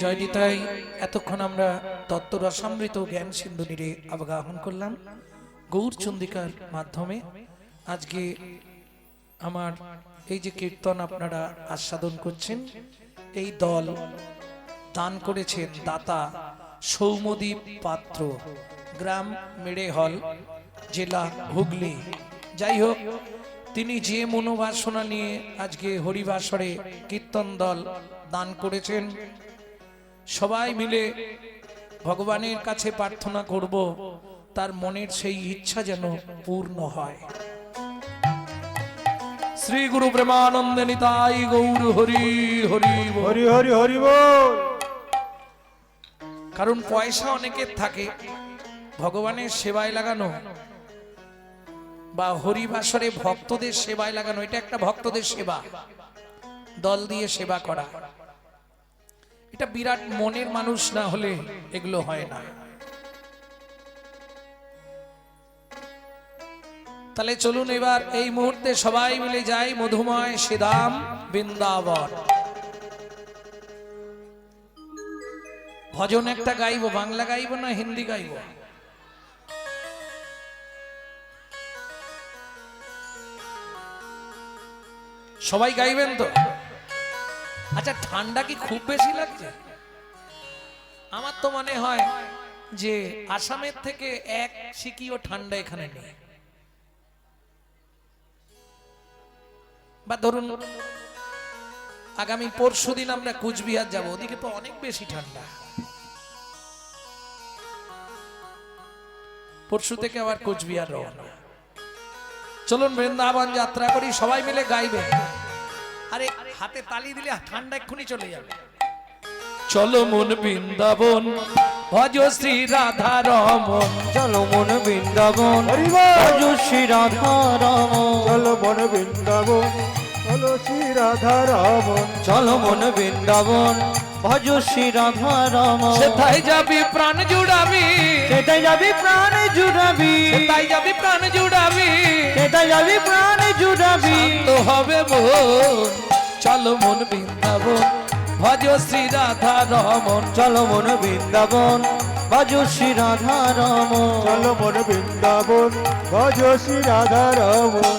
জয় নিতাই। এতক্ষণ আমরা তত্ত্ব রসামৃত জ্ঞান সিন্ধুনিরে অবগাহন করলাম গৌর চন্দিকার মাধ্যমে। আজকে আমার এই যে কীর্তন আপনারা আস্বাদন করছেন, এই দল দান করেছেন দাতা সৌমদীপ পাত্র, গ্রাম মেড়েহল, জেলা হুগলি। যাই হোক, তিনি যে মনোবাসনা নিয়ে আজকে হরিবাসরে কীর্তন দল দান করেছেন, সবাই মিলে ভগবানের কাছে প্রার্থনা করব তার মনের সেই ইচ্ছা যেন পূর্ণ হয়। শ্রী গুরু প্রেমানন্দে নিতাই গৌর হরি হরি বল। হরি হরি হরি বল। কারণ পয়সা অনেকের থাকে, ভগবানের সেবায় লাগানো বা হরিবাসরে ভক্তদের সেবায় লাগানো, এটা একটা ভক্তদের সেবা, দল দিয়ে সেবা করা। এটা বিরাট মনের মানুষ না হলে এগুলো হয় না। তাহলে চলুন এবার এই মুহূর্তে সবাই মিলে যাই মধুময় শ্রীধাম বৃন্দাবন। ভজন একটা গাইবো, বাংলা গাইবো না হিন্দি গাইবো? সবাই গাইবেন তো? আচ্ছা, ঠান্ডা কি খুব বেশি লাগছে? আমার তো মনে হয় যে আসামের থেকে এক সিকিও ঠান্ডা এখানে নেই। বা ধরুন আগামী পরশুদিন আমরা কুচবিহার যাব, ওদিকে তো অনেক বেশি ঠান্ডা। পরশু থেকে আবার কুচবিহার রওনা। চলুন বৃন্দাবন যাত্রা করি, সবাই মিলে গাইবে। আরে হাতে তালি দিলে ঠান্ডা এক্ষুনি চলে যাবে। চলো মন বৃন্দাবন ভজ শ্রী রাধা রমন, চলো মন বৃন্দাবন ভজ শ্রী রাধা রমন, চলো মন বৃন্দাবন চলো শ্রী রাধা রমন চলো মন বৃন্দাবন ভজ শ্রী রাধা রমন সেটাই যাবি প্রাণ জুড়াবি, সেটাই যাবি প্রাণ জুড়াবি, সেটাই যাবি প্রাণ জুড়াবি, সেটাই যাবি প্রাণ জুড়াবি। তো হবে মন, চলো মন বৃন্দাবন ভজ শ্রী রাধা রমন। চলো মন বৃন্দাবন ভজ শ্রী রাধা রমন। চলো মন বৃন্দাবন ভজ শ্রী রাধা রমন।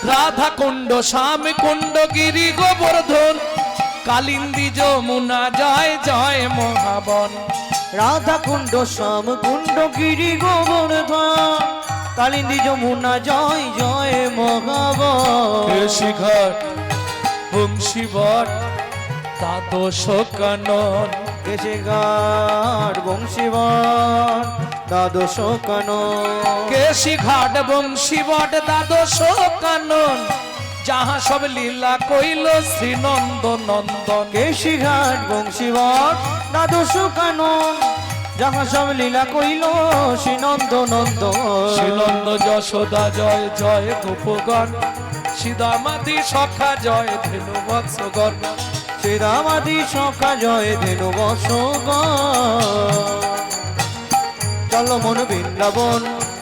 রাধা কুণ্ড শ্যাম কুণ্ড গিরি গোবর্ধন কালিন্দী যমুনা জয় জয় মহাবন। রাধা কুণ্ড শ্যাম কুণ্ড গিরি গোবর্ধন কালিন্দী যমুনা জয় জয় মহাবন। শিখর বংশীবট দ্বাদশ কানন, কেশে ঘাট বংশীবন দ্বাদশ কানন। কেশি ঘাট বংশীবট দ্বাদশ কানন, যাহা সব লীলা কইল শ্রীনন্দ নন্দন। কেশি ঘাট বংশীবন দ্বাদশ কানন, যাহা সব লীলা কইল শ্রীনন্দ নন্দন। শ্রীনন্দ যশোদা জয় জয় গোপগণ, সীতামাতি সখা জয় ধেনু বৎসগণ। শ্রীরামাদি সখা জয় ধেনু বৎসগণ। চলো মন বৃন্দাবন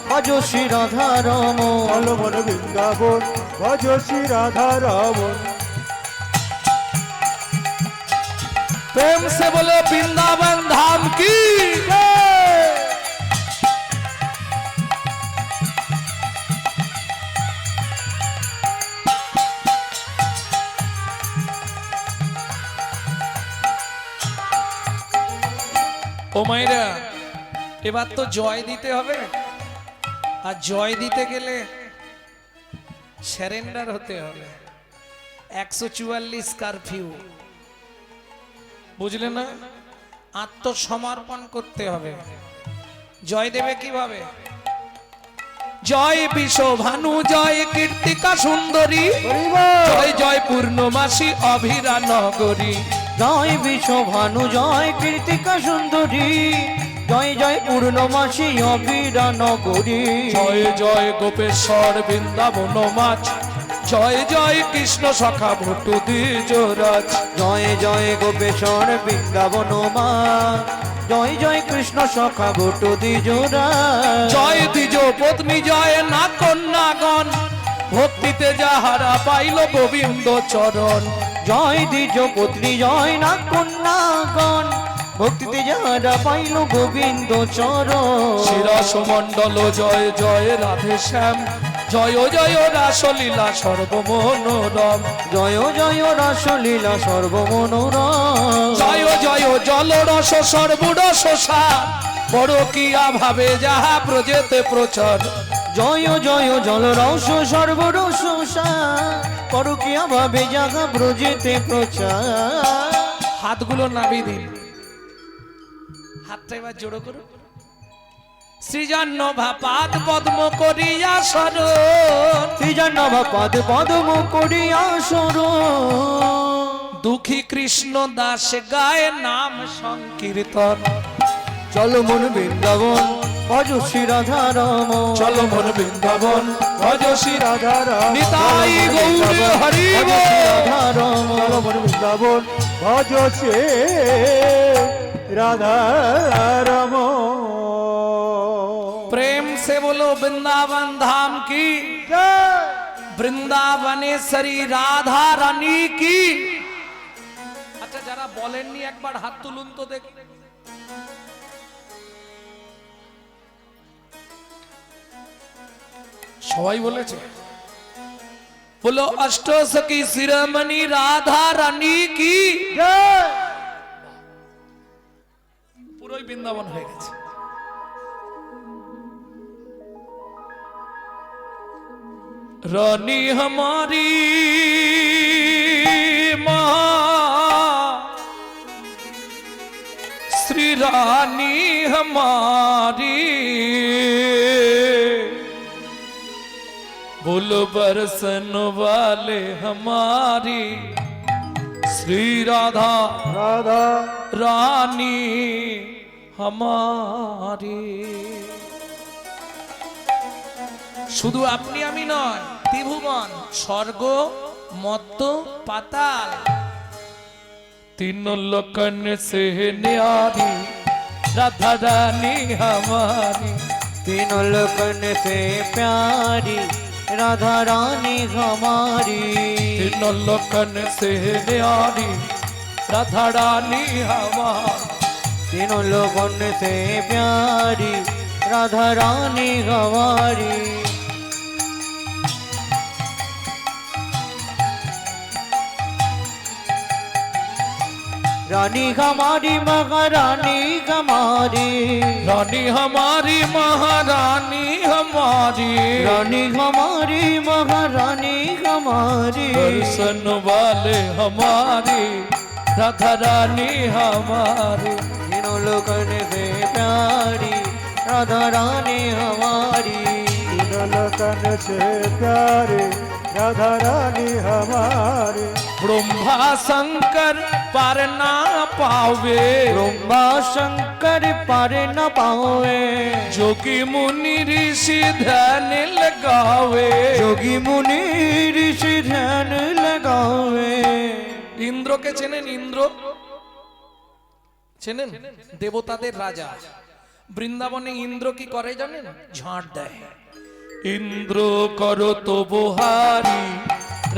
ভজ শ্রী রাধা রমন। চলো মন বৃন্দাবন ভজ শ্রী রাধা রমন। प्रेम से बोलो वृंदावन धाम की। ও মাইরা, এবার তো জয় দিতে হবে, আর জয় দিতে গেলে স্যারেন্ডার হতে হবে। 144 কারফিউ, বুঝলে না? আত্মসমর্পণ করতে হবে। জয় দেবে কিভাবে? জয় বিশ্ব ভানু জয় কীর্তিকা সুন্দরী, জয় জয় পূর্ণমাসী অভিরা নগরী। জয় বিশ্ব ভানু জয় কীর্তিকা সুন্দরী, জয় জয় পূর্ণমাসী অভিরা নগরী। জয় জয় গোপেশ্বর বৃন্দাবন মাছ, জয় জয় কৃষ্ণ সখা ভটু দ্বিজরাজ। জয় জয় গোপেশ্বর বৃন্দাবন মা, জয় জয় কৃষ্ণ সখা ভট্ট দ্বিজরা। জয় দ্বিজ পত্নী জয় না কন্যাগণ, ভক্তিতে যাহারা পাইল গোবিন্দ চরণ। জয় দ্বিজ পত্নী জয় না কন্যাগণ, ভক্তিতে যারা পাইল গোবিন্দ চরণ। শিরস মণ্ডল জয় জয় রাধে শ্যাম, জয় জয় রাসলীলা সর্বমনোরম। জয় জয় রাসলীলা সর্বমনোরম। জয় জয় জলরস সর্বরস সার, পরকীয়া ভাবে যাহা প্রজেতে প্রচার। জয় জয় জলরস সর্বরস পরকীয়া ভাবে জাগা ব্রজেতে প্রচার। হাতগুলো নাবি দিন, হাতটা এবার জোড়ো করুন। সৃজন্য ভাপাত পদ্ম করিয়া শরণ, শ্রীজন্নভা পদ পদ্ম করিয়া শরণ। দুঃখী কৃষ্ণ দাস গায় নাম সংকীর্তন। চলো মন বৃন্দাবন ভজ শ্রী রাধা রমন। চলো মন বৃন্দাবন ভজ শ্রী রাধা রমন। নিতাই গৌর হরি ভজ বল। শ্রী রাধা রমন। চলো মন বৃন্দাবন ভজ শ্রী রাধা রমন। प्रेम से बोलो वृंदावन धाम की, বৃন্দাবনেশ্বরী রাধা রানী কি। আচ্ছা, যারা বলেননি একবার হাত তুলুন তো দেখি। সবাই বলেছে? বলো অষ্টসখী শিরোমণি রাধা রানী কি। পুরোই বৃন্দাবন হয়ে গেছে। रानी हमारी माँ श्री रानी हमारी बोलो बरसन वाले हमारी श्री राधा राधा रानी हमारी। শুধু আপনি আমি নয়, ত্রিভুবন স্বর্গ মর্ত পাতাল तीनों लोकन से न्यारी राधा रानी हमारी। तीनों लोकन से प्यारी राधा रानी हमारी। तीनों लोकन से न्यारी राधा रानी हमारी। तीनों लोगन से प्यारी राधा रानी हमारी। रानी हमारी महारानी हमारी। रानी हमारी महारानी हमारी। रानी हमारी महारानी हमारी। दर्शन वाले हमारी राधा रानी हमारी। तीनों लोगन से प्यारी राधा रानी हमारी। तीनों लोकन से प्यारे राधा रानी हमारी। ब्रह्मा शंकर पार ना पावे। ब्रह्मा शंकर पार न पावे। जोगी मुनि ऋषि ध्यान लगावे। যোগী মুনি ঋষি ধ্যান লাগাवे। ইন্দ্রকে চেনেন? ইন্দ্র চেনেন? দেবতাদের রাজা। বৃন্দাবনে ইন্দ্র কি করে জানেন? ঝাঁট দেয়। ইন্দ্র করো তো বহারি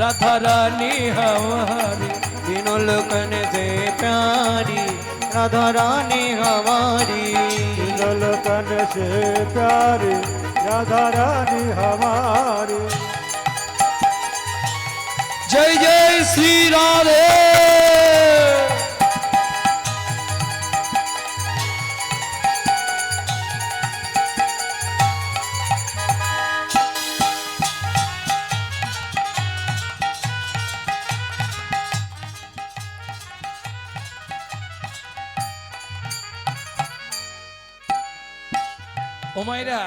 রাধা রানী हमारी। तीनों लोकन से प्यारी राधा रानी हमारी। तीनों लोकन से प्यारे राधा रानी हमारी। जय जय श्री राधे। ওমাইরা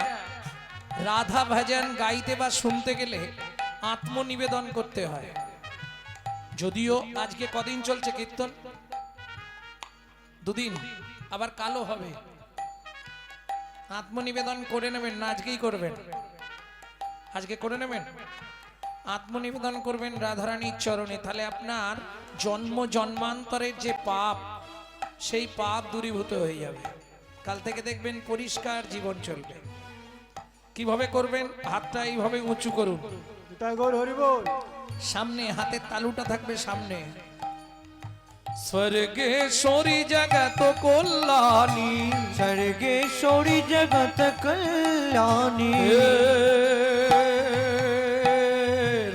রাধা ভজন গাইতে বা শুনতে গেলে আত্মনিবেদন করতে হয়। যদিও আজকে কদিন চলছে কীর্তন? দুদিন, আবার কালো হবে। আত্মনিবেদন করে নেবেন না? আজকেই করবেন? আজকে করে নেবেন? আত্মনিবেদন করবেন রাধারানীর চরণে, তাহলে আপনার জন্ম জন্মান্তরের যে পাপ, সেই পাপ দূরীভূত হয়ে যাবে। কাল থেকে দেখবেন পরিষ্কার জীবন চলবে। কিভাবে করবেন? হাতটা এইভাবে উঁচু করুন, তাই গৌর হরি বল। সামনে হাতের তালুটা থাকবে সামনে। স্বর্গেশ্বরী জগত কল্যাণী। স্বর্গেশ্বরী জগত কল্যাণী।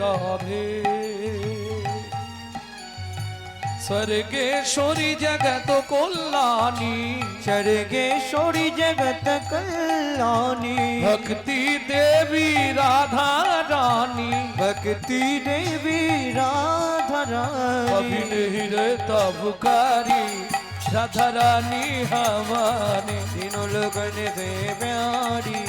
রাধে স্বর্গেশ্বরী জগত কল্যাণী। স্বর্গেশ্বরী জগত কল্যাণী। भक्ति देवी राधा रानी। भक्ति देवी राधा कभी रानी। नहीं रहता पुकारी राधा रानी हमारी। तीनों लोगन से प्यारी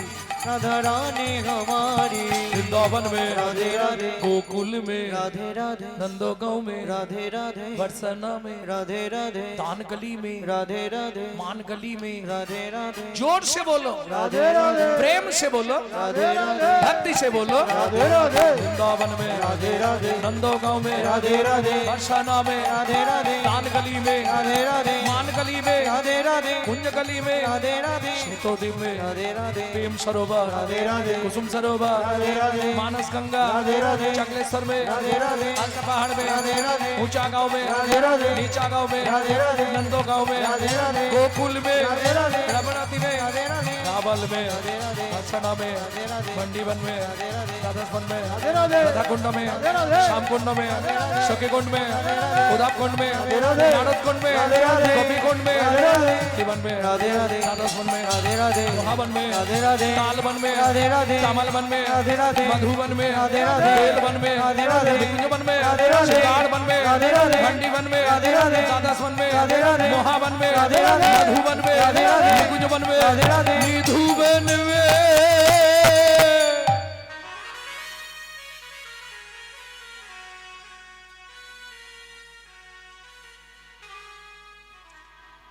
राधा रानी हमारी। वृंदावन में राधे राधे। गोकुल में राधे राधे। नंदोगांव में राधे राधे। बरसाना में राधे राधे। तान गली में राधे राधे। मान गली में। राधे राधे। जोर से बोलो, राधे राधे। प्रेम से बोलो, राधे राधे। भक्ति से बोलो। राधे राधे। वृंदावन में राधे राधे। नंदोगांव में राधे राधे। बरसाना में राधे राधे। तान गली में राधे राधे। मान गली में राधे राधे। कुंज गली में राधे राधे। शेतोदी में राधे राधे। प्रेम सरोवर राधे राधे। कुसुम सरोवर राधे राधे। मानस गंगा राधे राधे। चकलेश्वर में राधे राधे। अलका पहाड़ में राधे राधे। ऊंचा गांव में राधे राधे। नीचा गांव में राधे राधे। नंदो गांव में राधे राधे। गोकुल में राधे राधे। रमणाती में राधे राधे। कमल में राधे राधे हसना में राधे राधे मंडी वन में राधे राधे राधास्वन में राधे राधे राधा कुंड में राधे राधे श्याम कुंड में राधे सखी कुंड में राधे राधे उदाप कुंड में राधे राधे नारद कुंड में राधे राधे गोपी कुंड में राधे राधे शिवन में राधे राधे राधास्वन में राधे राधे महावन में राधे राधे तालवन में राधे राधे कमल वन में राधे राधे मधुवन में राधे राधे बेल वन में राधे राधे निकुंज वन में राधे राधे शिकार वन में राधे राधे मंडी वन में राधे राधे राधास्वन में राधे राधे महावन में राधे राधे मधुवन में राधे राधे निकुंज वन में राधे राधे निधुवन में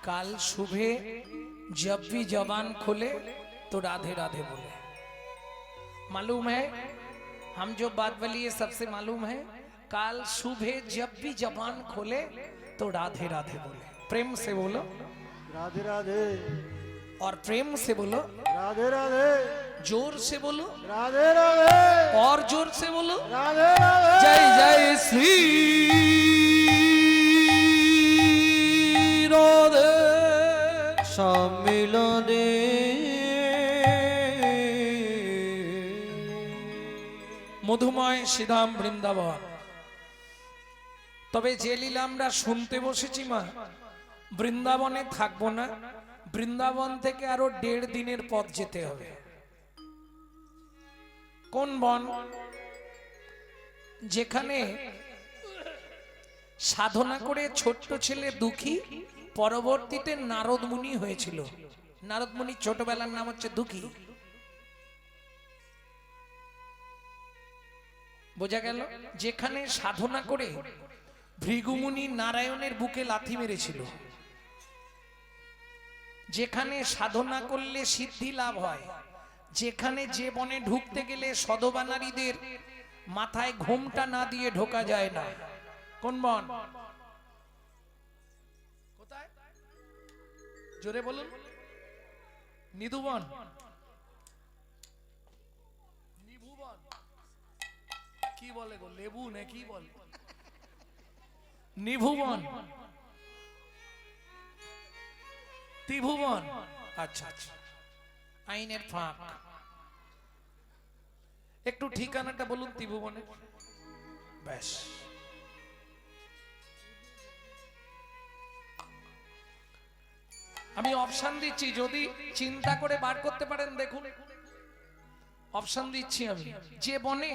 काल सुबह जब भी जबान खोले तो राधे राधे बोले। मालूम है हम जो बात बोली ये सबसे मालूम है। काल सुबह जब भी जबान खोले तो राधे राधे बोले। प्रेम से बोलो राधे राधे और प्रेम से बोलो, राधे राधे जोर से बोलो राधे राधे और जोर से बोलो। राधे राधे जय जय श्री राधे। সম্মিলনে মধুময় শ্রীধাম বৃন্দাবন। তবে যে লীলা আমরা শুনতে বসেছি মা, বৃন্দাবনে থাকবো না, বৃন্দাবন থেকে আরো 1.5 দিনের পথ যেতে হবে। কোন বন? যেখানে সাধনা করে ছোট্ট ছেলে দুঃখী পরবর্তীতে নারদ মুনি হয়েছিল। নারদ মুনি ছোটবেলার নাম হচ্ছে দুঃখী। বোঝা গেল? যেখানে সাধনা করে ভৃগুমুনি নারায়ণের বুকে লাথি মেরেছিল, যেখানে সাধনা করলে সিদ্ধি লাভ হয়, যেখানে যে বনে ঢুকতে গেলে সধবা নারীদের মাথায় ঘোমটা না দিয়ে ঢোকা যায় না। কোন বন? কোথায়? জোরে বলুন। নিধুবন, নিভুবন, কি বলে গো? লেবু না কি বলে? নিভুবন, ত্রিভুবন। আচ্ছা আচ্ছা, আইনের ফাঁক। একটু ঠিকানাটা বলুন ত্রিভুবনের। ব্যাস, আমি অপশন দিচ্ছি, যদি চিন্তা করে বার করতে পারেন দেখুন। অপশন দিচ্ছি আমি। যে বনে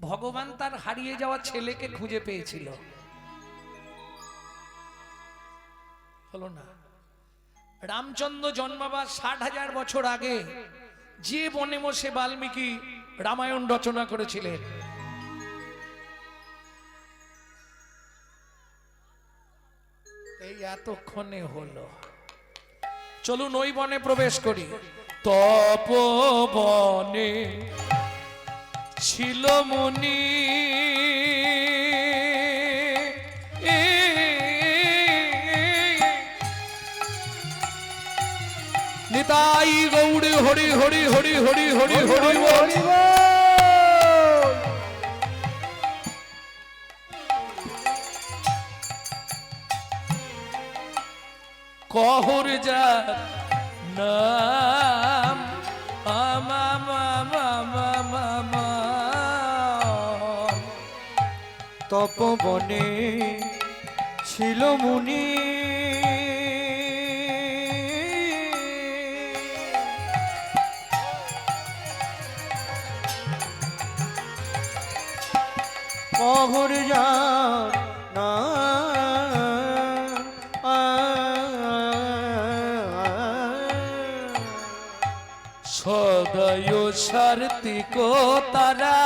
ভগবান তার হারিয়ে যাওয়া ছেলেকে খুঁজে পেয়েছিল, হলো না? রামচন্দ্র জন্মাবার 60,000 বছর আগে যে বনে বসে বাল্মীকি রামায়ণ রচনা করেছিলেন, এই এতক্ষণে হলো। চলুন ওই বনে প্রবেশ করি। তপবনে ছিল মুনি, নিতাই গৌড়ে হরি হরি হরি হরি হরি হরি বল। কহর যা নাম তপবনে ছিল মুনি, কহর যার না সদয় সার্থিক তারা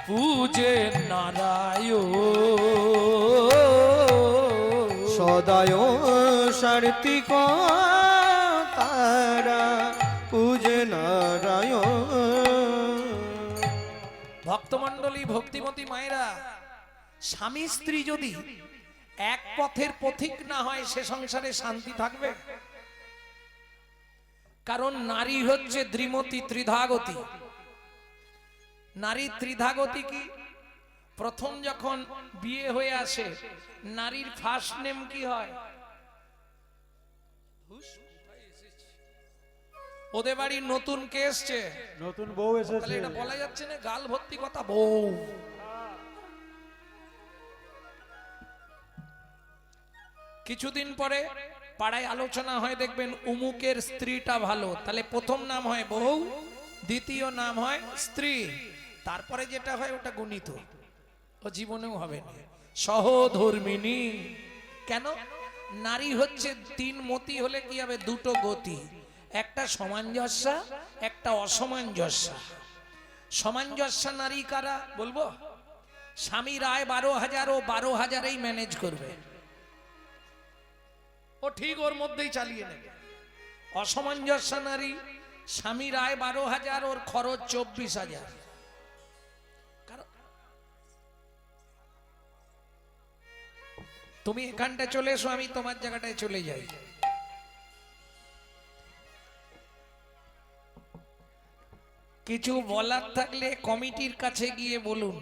পূজে নারায়ণ, সদায় সার্থিক তারা পূজে নারায়ণ। ভক্তমণ্ডলী, ভক্তিমতী মায়েরা, স্বামী স্ত্রী যদি এক পথের পথিক না হয় সে সংসারে শান্তি থাকবে? কারণ নারী হচ্ছে দ্বিমতী, ত্রিধাগতী। নারী ত্রিধাগতী কি? প্রথম যখন বিয়ে হয়ে আসে নারীর ফার্স্ট নেম কি হয়? ওদের বাড়ির নতুন কে এসছে? নতুন বউ তাহলে এসেছে। এটা বলা যাচ্ছে না গাল ভর্তি কথা বউ। কিছুদিন পরে পাড়ায় আলোচনা হয়, দেখবেন উমুকের স্ত্রীটা ভালো, তাহলে প্রথম নাম হয় বউ, দ্বিতীয় নাম হয় স্ত্রী, তারপরে যেটা হয় ওটা গুণিত, ও জীবনেও হবে না। সহধর্মিনী কেন? নারী হচ্ছে তিন মতি হলে কি হবে? দুটো গতি, একটা সামঞ্জস্য, একটা অসামঞ্জস্য। সামঞ্জস্য নারী কারা বলবো? স্বামীর আয় 12,000, ও 12,000-এই ম্যানেজ করবে, ও ঠিক ওর মধ্যেই চালিয়ে নেবে। অসামঞ্জস্য নারী, স্বামীর আয় 12,000, ওর খরচ 24,000। তুমি এখানটায় চলে এসো, আমি তোমার জায়গাটায় চলে যাই। কিছু বলার থাকলে কমিটির কাছে গিয়ে বলুন।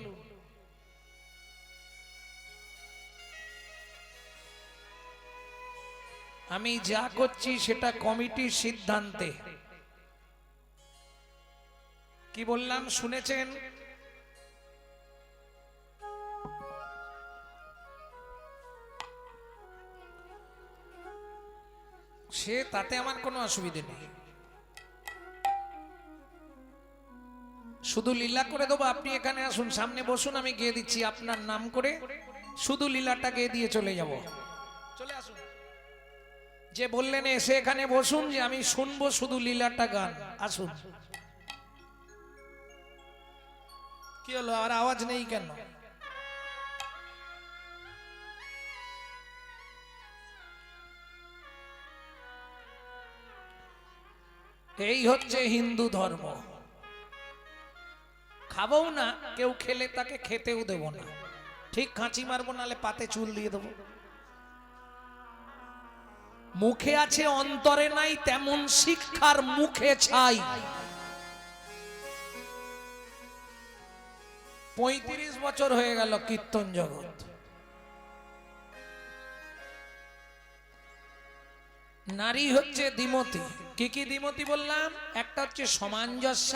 আমি যা করছি সেটা কমিটির সিদ্ধান্তে। কি বললাম শুনেছেন? সে তাতে আমার কোনো অসুবিধে নেই, শুধু লীলা করে দেবো। আপনি এখানে আসুন, সামনে বসুন, আমি গেয়ে দিচ্ছি আপনার নাম করে, শুধু লীলাটা গেয়ে দিয়ে চলে যাব। চলে আসুন, যে বললেন এসে এখানে বসুন, যে আমি শুনবো শুধু লীলাটা গান। আসুন। কি হলো, আর আওয়াজ নেই কেন? এই হচ্ছে হিন্দু ধর্ম। খাবো না, কেউ খেলে তাকে খেতেও দেব না, ঠিক খাঁচি মারবো, নালে পাতে চুল দিয়ে দেবো। মুখে আছে অন্তরে নাই, তেমন শিক্ষার মুখে ছাই। 35 বছর হয়ে গেল কীর্তন জগৎ। নারী হচ্ছে দ্বিমতী। কি কি দ্বিমতী বললাম? একটা হচ্ছে সামঞ্জস্য,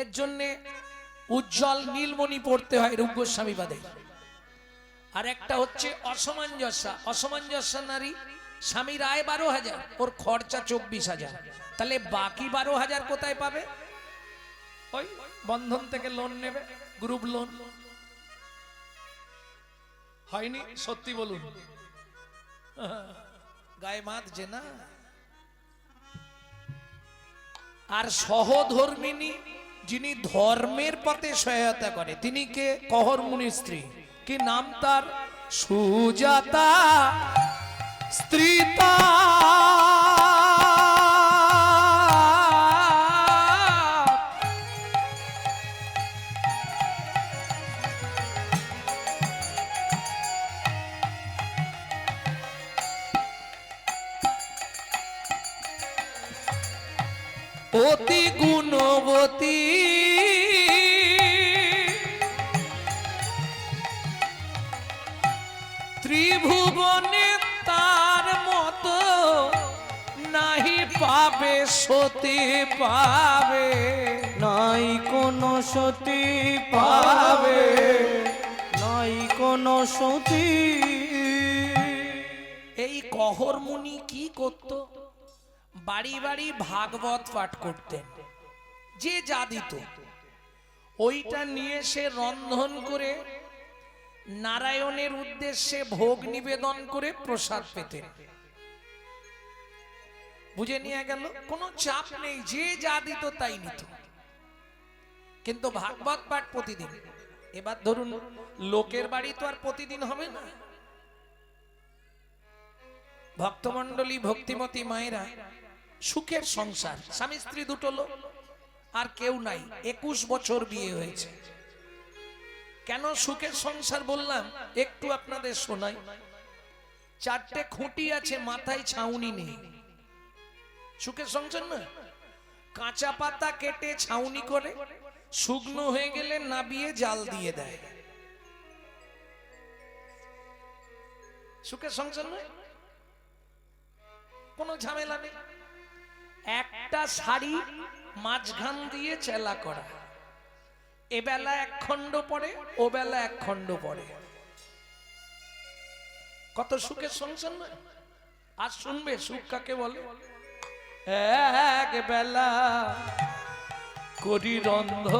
এর জন্য উজ্জ্বল নীলমণি পড়তে হয় রূপ গোস্বামী বাদে। আর একটা হচ্ছে অসামঞ্জস্য। অসামঞ্জস্য নারী, স্বামীর আয় 12,000, ওর খরচা 24,000, তাহলে বাকি 12,000 কোথায় পাবে? ওই বন্ধন থেকে লোন নেবে, গ্রুপ লোন। হয়নি? সত্যি বলুন, গায়ে মাত যে না। আর সহধর্মিনী, যিনি ধর্মের পথে সহায়তা করে, তিনি কে? কহর মুনির স্ত্রী। কি নাম তার? সুজাতা স্ত্রীতা। অতি গুণবতী, ত্রিভুবনে তার মতো নাহি পাবে, সতী পাবে, নাই কোনো সতী পাবে, নাই কোনো সতী। এই কহর মুনি কি করত? বাড়ি বাড়ি ভাগবত পাঠ করতেন, যে যা দিত ওইটা নিয়ে সে রন্ধন করে নারায়ণের উদ্দেশ্যে ভোগ নিবেদন করে প্রসাদ পেতেন। বুঝে নিয়ে গেল, কোনো চাপ নেই, যে যা দিত তাই নিত। কিন্তু ভাগবত পাঠ প্রতিদিন। এবার ধরুন লোকের বাড়ি তো আর প্রতিদিন হবে না। ভক্তমণ্ডলী, ভক্তিমতী মায়েরা, সুখের সংসার, স্বামী স্ত্রী দুটো লোক, আর কেউ নাই, 21 বছর বিয়ে হয়েছে। কেন সুখের সংসার বললাম একটু আপনাদের শোনাই। 4টে খুঁটি আছে, মাথায় ছাউনি নেই। সুখের সংসার না? কাঁচা পাতা কেটে ছাউনি করে, শুকনো হয়ে গেলে নাবিয়ে জাল দিয়ে দেয়। সুখের সংসার নয়, কোনো ঝামেলা নেই। একটা শাড়ি মাঝখান দিয়ে চেলা করা, এ বেলা এক খণ্ড পড়ে, ও বেলা এক খণ্ড পড়ে। কত সুখের সংসার নয়? আর শুনবে সুখ কাকে বলে? এক বেলা করি রন্ধন,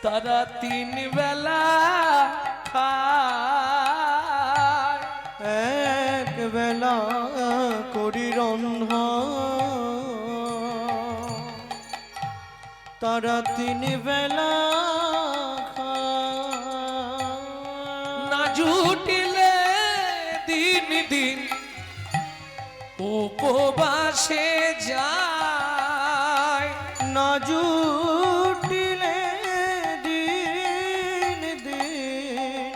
তারা তিন বেলা খায়। এক বেলা করি রন্ধন, তারা তিন বেলা খায়। না জুটিলে দিন দিন উপবাসে যায়, না জুটিলে দিন দিন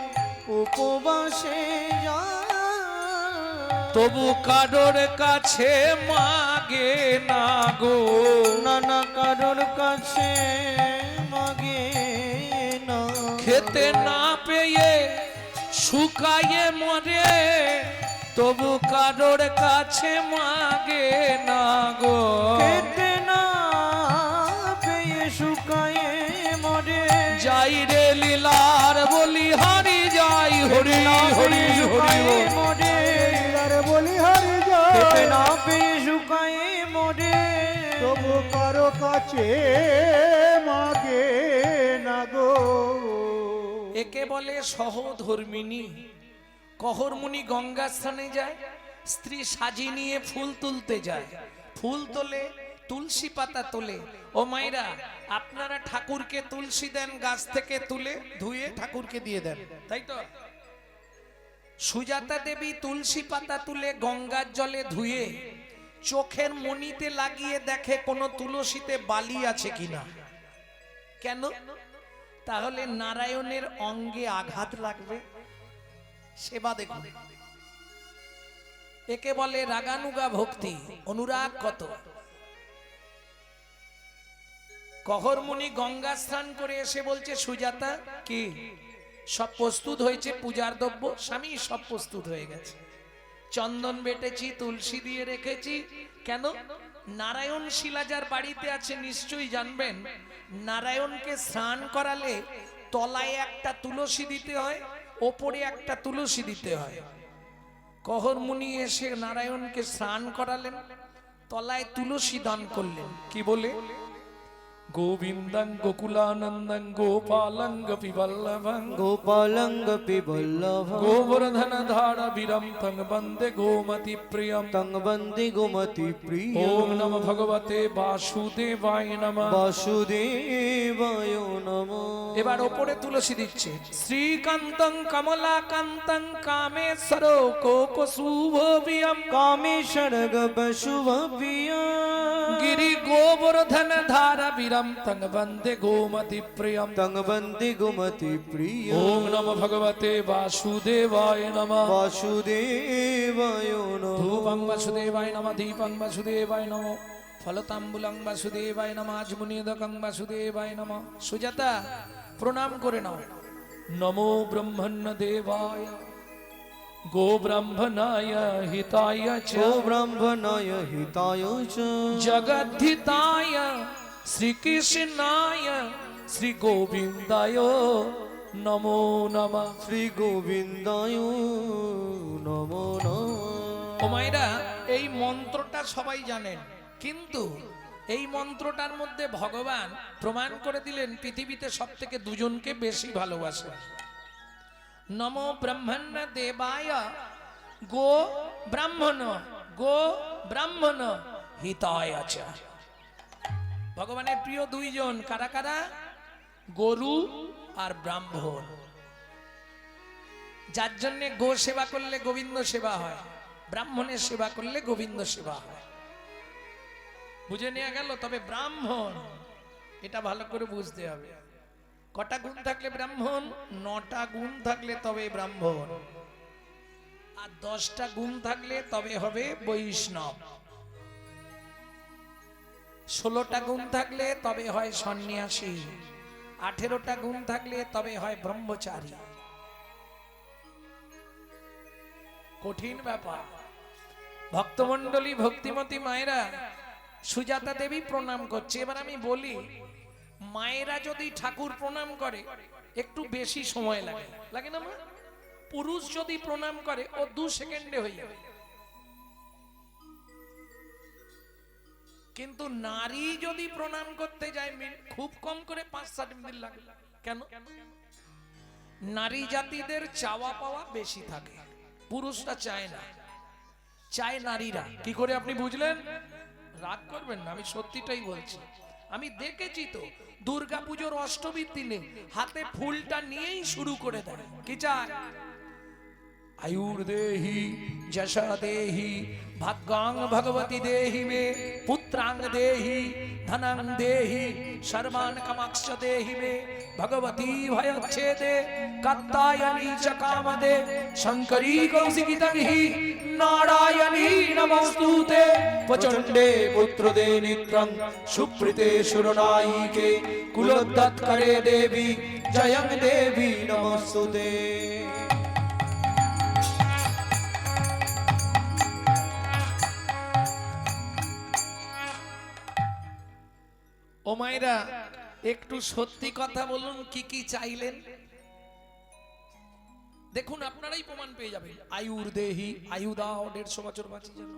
উপবাসে যায়। তবু কারোর কাছে মাগে না গো, নানা কারোর কাছে মাগে না। খেতে না পেয়ে শুকায়ে মরে, তবু কারোর কাছে মাগে না গো। খেতে না পেয়ে শুকায়ে মরে, যাই রে লীলার বলি হরি যাই, হরি হরি হরি বল। মরে আর বলি হরি জয় খেতে না পেয়ে শুকায়ে মরে। তবু কারো কাছে মাগে না গো। একে বলে সহধর্মিনী। কহরমুনি গঙ্গা স্থানে যায়, স্ত্রী সাজি নিয়ে ফুল তুলতে যায়, ফুল তোলে, তুলসী পাতা তোলে। ও মাইরা, আপনারা ঠাকুরকে তুলসী দেন গাছ থেকে তুলে, ধুয়ে ঠাকুরকে দিয়ে দেন, তাই তো? সুজাতা দেবী তুলসী পাতা তুলে গঙ্গার জলে ধুয়ে চোখের মণিতে লাগিয়ে দেখে কোনো তুলসীতে বালি আছে কিনা। কেন? তাহলে নারায়ণের অঙ্গে আঘাত লাগবে। সেবা দেখুন, একে বলে রাগানুগা ভক্তি, অনুরাগ কত। কহরমুনি গঙ্গা স্নান করে এসে বলছে, সুজাতা কি সব প্রস্তুত হয়েছে? পূজার দ্রব্য স্বামী সব প্রস্তুত হয়ে গেছে, চন্দন বেটেছি, তুলসী দিয়ে রেখেছি। কেন? নারায়ণ শিলা যার বাড়িতে আছে নিশ্চয়ই জানবেন, নারায়ণকে স্নান করালে তলায় একটা তুলসী দিতে হয়, ওপরে একটা তুলসী দিতে হয়। কহরমুনি এসে নারায়ণকে স্নান করালেন, তলায় তুলসী দান করলেন। কি বলে? গোবিন্দং গোকুলানন্দং গোপালং গোপীবল্লভং গোপালঙ্গ পিবল্লভ গোবর্ধন ধারা বীরম তং বন্দে গোমতি প্রিয়ম। তং বন্দে গোমতি প্রিয়। ওম নমঃ ভগবতে বাসুদেবায় নমঃ। বাসুদেবায় নমঃ। এবার ওপরে তুলসী দিচ্ছে। শ্রীকান্তং কমলাকান্তং কামেশ্বর কোকশুভবিয়ম। কামেশ্বর শুভ প্রিয়। গিরি গোবর্ধন ধারা বীরম তং বন্দে গোমতি প্রিয়ম। তং বন্দে গোমতি প্রিয়। ওম নমঃ ভগবতে বাসুদেবায় নমঃ। বাসুদেবায় নমঃ। ধূপং বাসুদেবায় নমঃ, দীপং বাসুদেবায় নমঃ, ফলতাম্বুলং বাসুদেবায় নমঃ, আজমুনিদকং বাসুদেবায় নমঃ। সুজাতা প্রণাম করে নাও। নমো ব্রহ্মণ্য দেবায় গো ব্রাহ্মণায় হিতায় চ ও ব্রাহ্মণায় হিতায় চ জগদ্ধিতায় শ্রীকৃষ্ণায় শ্রী গোবিন্দায় নমো নমঃ। শ্রী গোবিন্দায় নমো নমঃ। ও মায়েরা, এই মন্ত্রটা সবাই জানেন, কিন্তু এই মন্ত্রটার মধ্যে ভগবান প্রমাণ করে দিলেন পৃথিবীতে সব থেকে দুজনকে বেশি ভালোবাসে। নমো ব্রহ্মণ্য দেবায় গো ব্রাহ্মণ, গো ব্রাহ্মণ হিতায় চ। ভগবানের প্রিয় দুইজন কারা কারা? গরু আর ব্রাহ্মণ। যার জন্য গো সেবা করলে গোবিন্দ সেবা হয়, ব্রাহ্মণের সেবা করলে গোবিন্দ সেবা হয়। বুঝে নেওয়া গেল? তবে ব্রাহ্মণ, এটা ভালো করে বুঝতে হবে। কটা গুণ থাকলে ব্রাহ্মণ? 9টা গুণ থাকলে তবে ব্রাহ্মণ, আর 10টা গুণ থাকলে তবে হবে বৈষ্ণব, 16টা গুণ থাকলে তবে হয় সন্ন্যাসী, 18টা গুণ থাকলে তবে হয় ব্রহ্মচারী। কঠিন ব্যাপার। ভক্তমণ্ডলী, ভক্তিমতী মায়েরা, সুজাতা দেবী প্রণাম করছে। এবার আমি বলি, মায়েরা যদি ঠাকুর প্রণাম করে একটু বেশি সময় লাগে, লাগে না মা? পুরুষ যদি প্রণাম করে ও 2 সেকেন্ডে হয়ে যাবে, কিন্তু নারী যদি প্রণাম করতে যায় খুব কম করে 5-7 মিনিট লাগে। কেন? নারী জাতিদের চাওয়া পাওয়া বেশি থাকে, পুরুষরা চায় না, চায় নারীরা। কি করে আপনি বুঝলেন? রাগ করবেন না, আমি সত্যিটাই বলছি। আমি দেখেছি তো, দুর্গাপুজোর অষ্টমীর দিনে হাতে ফুলটা নিয়েই শুরু করে দেয়। কি চায়? আয়ুর্দেহি যশা দেহি ভাগ্যাং ভগবতী দেহি মে পুত্রাং দেহি ধনাং দেহি সর্বান কামাক্ষ দেহি মে ভগবতী ভয়চ্ছেদে কাত্তায়নী চ কামদে শঙ্করী কৌশিকী তংহি নারায়ণী নমস্তুতে প্রচণ্ডে পুত্রদে নিত্যং সুপ্রীতে সুরনায়িকে কুলোদ্যৎকরে দেবী জয়ং দেবী নমস্তুতে। ও মায়েরা, একটু সত্যি কথা বলুন, কি কি চাইলেন? দেখুন, আপনারাই প্রমাণ পেয়ে যাবেন। আয়ুর দেহি, আয়ু দাও, 150 বছর বাঁচি যেন।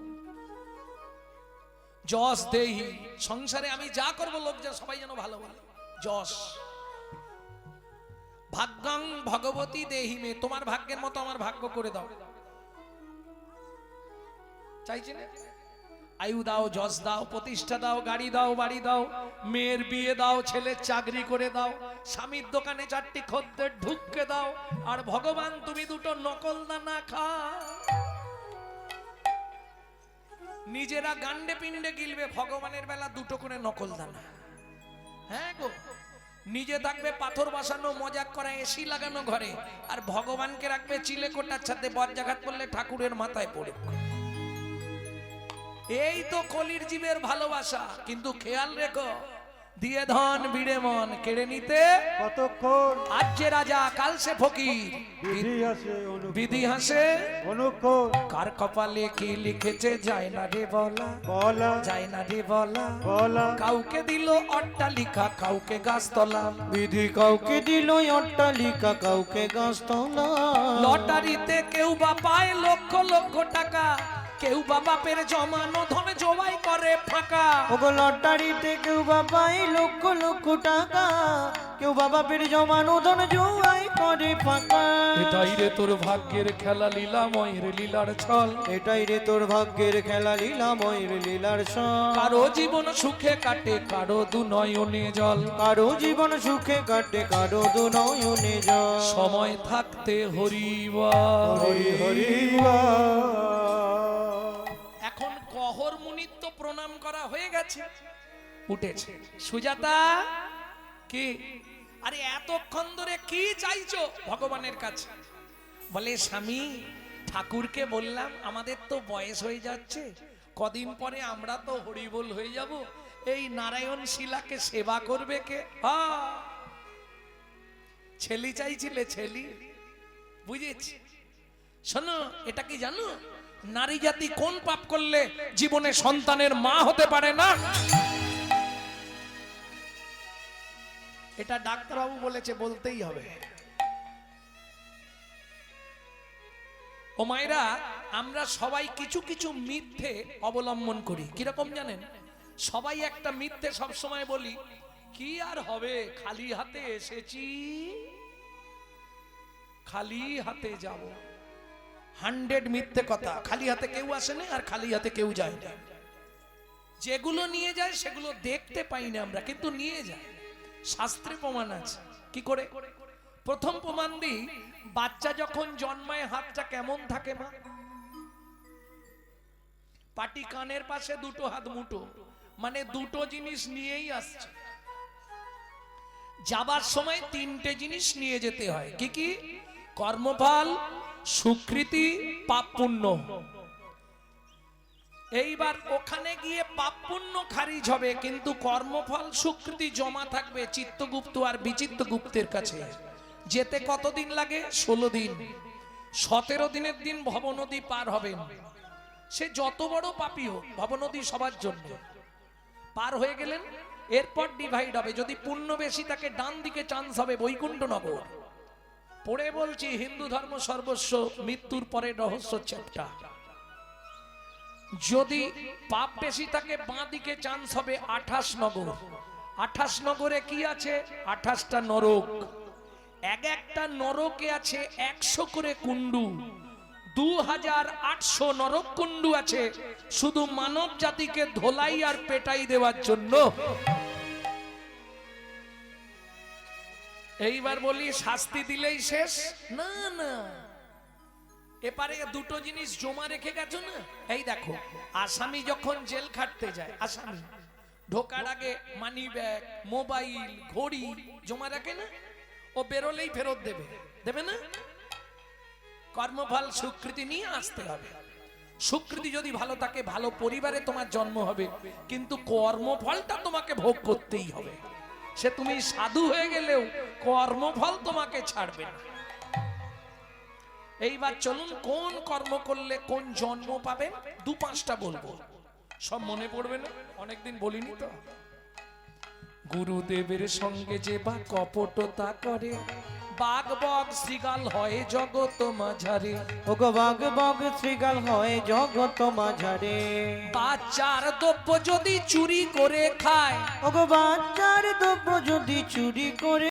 যশ দেহি, সংসারে আমি যা করব লোক যেন সবাই যেন ভালো বলে, যশ। ভাগ্যাং ভগবতী দেহি মে, তোমার ভাগ্যের মতো আমার ভাগ্য করে দাও, চাইছি না? আয়ু দাও, যশ দাও, প্রতিষ্ঠা দাও, গাড়ি দাও, বাড়ি দাও, মেয়ের বিয়ে দাও, ছেলের চাকরি করে দাও, স্বামীর দোকানে 4টি খদ্দের ঢুককে দাও, আর ভগবান তুমি 2টো নকল দানা খাও। নিজেরা গান্ডে পিণ্ডে গিলবে, ভগবানের বেলা 2টো করে নকল দানা। হ্যাঁ গো, নিজে থাকবে পাথর বসানো, মজাক করা, এসি লাগানো ঘরে, আর ভগবানকে রাখবে চিলেকোটার সাথে, বজ্রাঘাত করলে ঠাকুরের মাথায় পড়ে। এই তো কলির জীবের ভালোবাসা। কিন্তু খেয়াল রেখো, দিয়ে ধন বিড়ে মন কেড়ে নিতে কতক্ষণ, আজ যে রাজা কাল সে ফকির, বিধি হাসে অনুক্ষণ। কার কপালে কি লিখেছে যায় না রে বলা, বলা যায় না রে বলা। বলা কাউকে দিল অট্টালিকা, কাউকে গাছতলা, বিধি কাউকে দিল অট্টালিকা, কাউকে গাছতলা। লটারিতে কেউ বা পায় লক্ষ লক্ষ টাকা, কেউ বা বাপের জমানো ধন জবাই করে ফাঁকা। ওগো লটারিতে কেউ বা পায় লক্ষ লক্ষ টাকা, কেউ বা বাপের জমানো ধন জবাই করে ফাঁকা। এটাই রে তোর ভাগ্যের খেলা, লীলাময়ের লীলার ছল। এটাই রে তোর ভাগ্যের খেলা, লীলাময়ের লীলার ছল। কারো জীবন সুখে কাটে, কারো 2 নয়নে জল। কারো জীবন সুখে কাটে, কারো 2 নয়নে জল। সময় থাকতে হরিবল। হরি হরি এখন কহর মুনির তো প্রণাম করা হয়ে গেছে, উঠেছে। সুজাতা, কি? আরে এতক্ষণ ধরে কি চাইছো ভগবানের কাছে? বলে, স্বামী, ঠাকুরকে বললাম আমাদের তো বয়স হয়ে যাচ্ছে, কদিন পরে আমরা তো হরিবোল হয়ে যাব, এই নারায়ণ শিলাকে সেবা করবে কে? ছেলি চাইছিলে, ছেলি, বুঝেছি। শোনো, এটা কি জানো নারী জাতি কোন পাপ করলে জীবনে সন্তানের মা হতে পারে না? এটা ডাক্তারবাবু বলেছে, বলতেই হবে। ও মায়েরা, আমরা সবাই কিছু কিছু মিথ্যে অবলম্বন করি। কিরকম জানেন? সবাই একটা মিথ্যে সব সময় বলি, কি আর হবে, খালি হাতে এসেছি, খালি হাতে যাব। 100 মিথ্যে কথা। খালি হাতে কেউ আসে না, আর খালি হাতে কেউ যায় না। যেগুলো নিয়ে যায় সেগুলো দেখতে পাই না আমরা, কিন্তু নিয়ে যায়। শাস্ত্রে প্রমাণ আছে। কি করে? প্রথম প্রমাণ দিই, বাচ্চা যখন জন্মায় হাতটা কেমন থাকে মা? পাটি কানের পাশে 2টো হাত মুঠো, মানে 2টো জিনিস নিয়েই আসছে। যাবার সময় 3টে জিনিস নিয়ে যেতে হয়। কি কি? কর্মফল, সুকৃতি, পাপ পুণ্য। এইবার ওখানে গিয়ে পাপ পুণ্য খারিজ হবে, কিন্তু কর্মফল সুকৃতি জমা থাকবে চিত্তগুপ্ত আর বিচিত্রগুপ্তের কাছে। যেতে কতদিন লাগে? 16 দিন। 17 দিনের দিন ভবনদী পার হবেন। সে যত বড় পাপী হোক, ভবনদী সবার জন্য। পার হয়ে গেলেন, এরপর ডিভাইড হবে। যদি পুণ্য বেশি তাকে ডান দিকে চান্স হবে বৈকুণ্ঠনগর। পড়ে বলছি, হিন্দু ধর্ম সর্বস্ব, মৃত্যুর পরে রহস্য চ্যাপ্টা। যদি পাপ বেশি থাকে বাঁ দিকে চান্স হবে 28 নগর। 28 নগরে কি আছে? 28টা নরক। এক একটা নরকে আছে 100 করে কুণ্ডু। 2800 নরক কুণ্ডু আছে শুধু মানব জাতিকে ধোলাই আর পেটাই দেওয়ার জন্য। এইবার বলি শাস্তি দিলেই শেষ? না না, এপারে দুটো জিনিস জমা রেখে গেছো না। এই দেখো, আসামি যখন জেল খাটতে যায়, আসামি ঢোকার আগে মানি ব্যাগ, মোবাইল, ঘড়ি জমা রাখে না? ও বেরোলেই ফেরত দেবে, দেবে না? কর্মফল স্বীকৃতি নিয়ে আসতে হবে। স্বীকৃতি যদি ভালো থাকে, ভালো পরিবারে তোমার জন্ম হবে, কিন্তু কর্মফলটা তোমাকে ভোগ করতেই হবে। সে তুমি সাধু হয়ে গেলেও কর্মফল তোমাকে ছাড়বে না। এইবার চলুন, কোন কর্ম করলে কোন জন্ম পাবেন 2-5টা বলবো, সব মনে পড়বে না, অনেকদিন বলিনি তো। গুরুদেবের সঙ্গে যে বা কপটতা করে, বাঘ বগ শ্রীগাল হয় জগত মাঝারে। ওগো বাঘ বগ শ্রীগাল হয় জগত মাঝারে। বাচ্চার দ্রব্য যদি চুরি করে খায়, ওগো বাচ্চার দ্রব্য যদি চুরি করে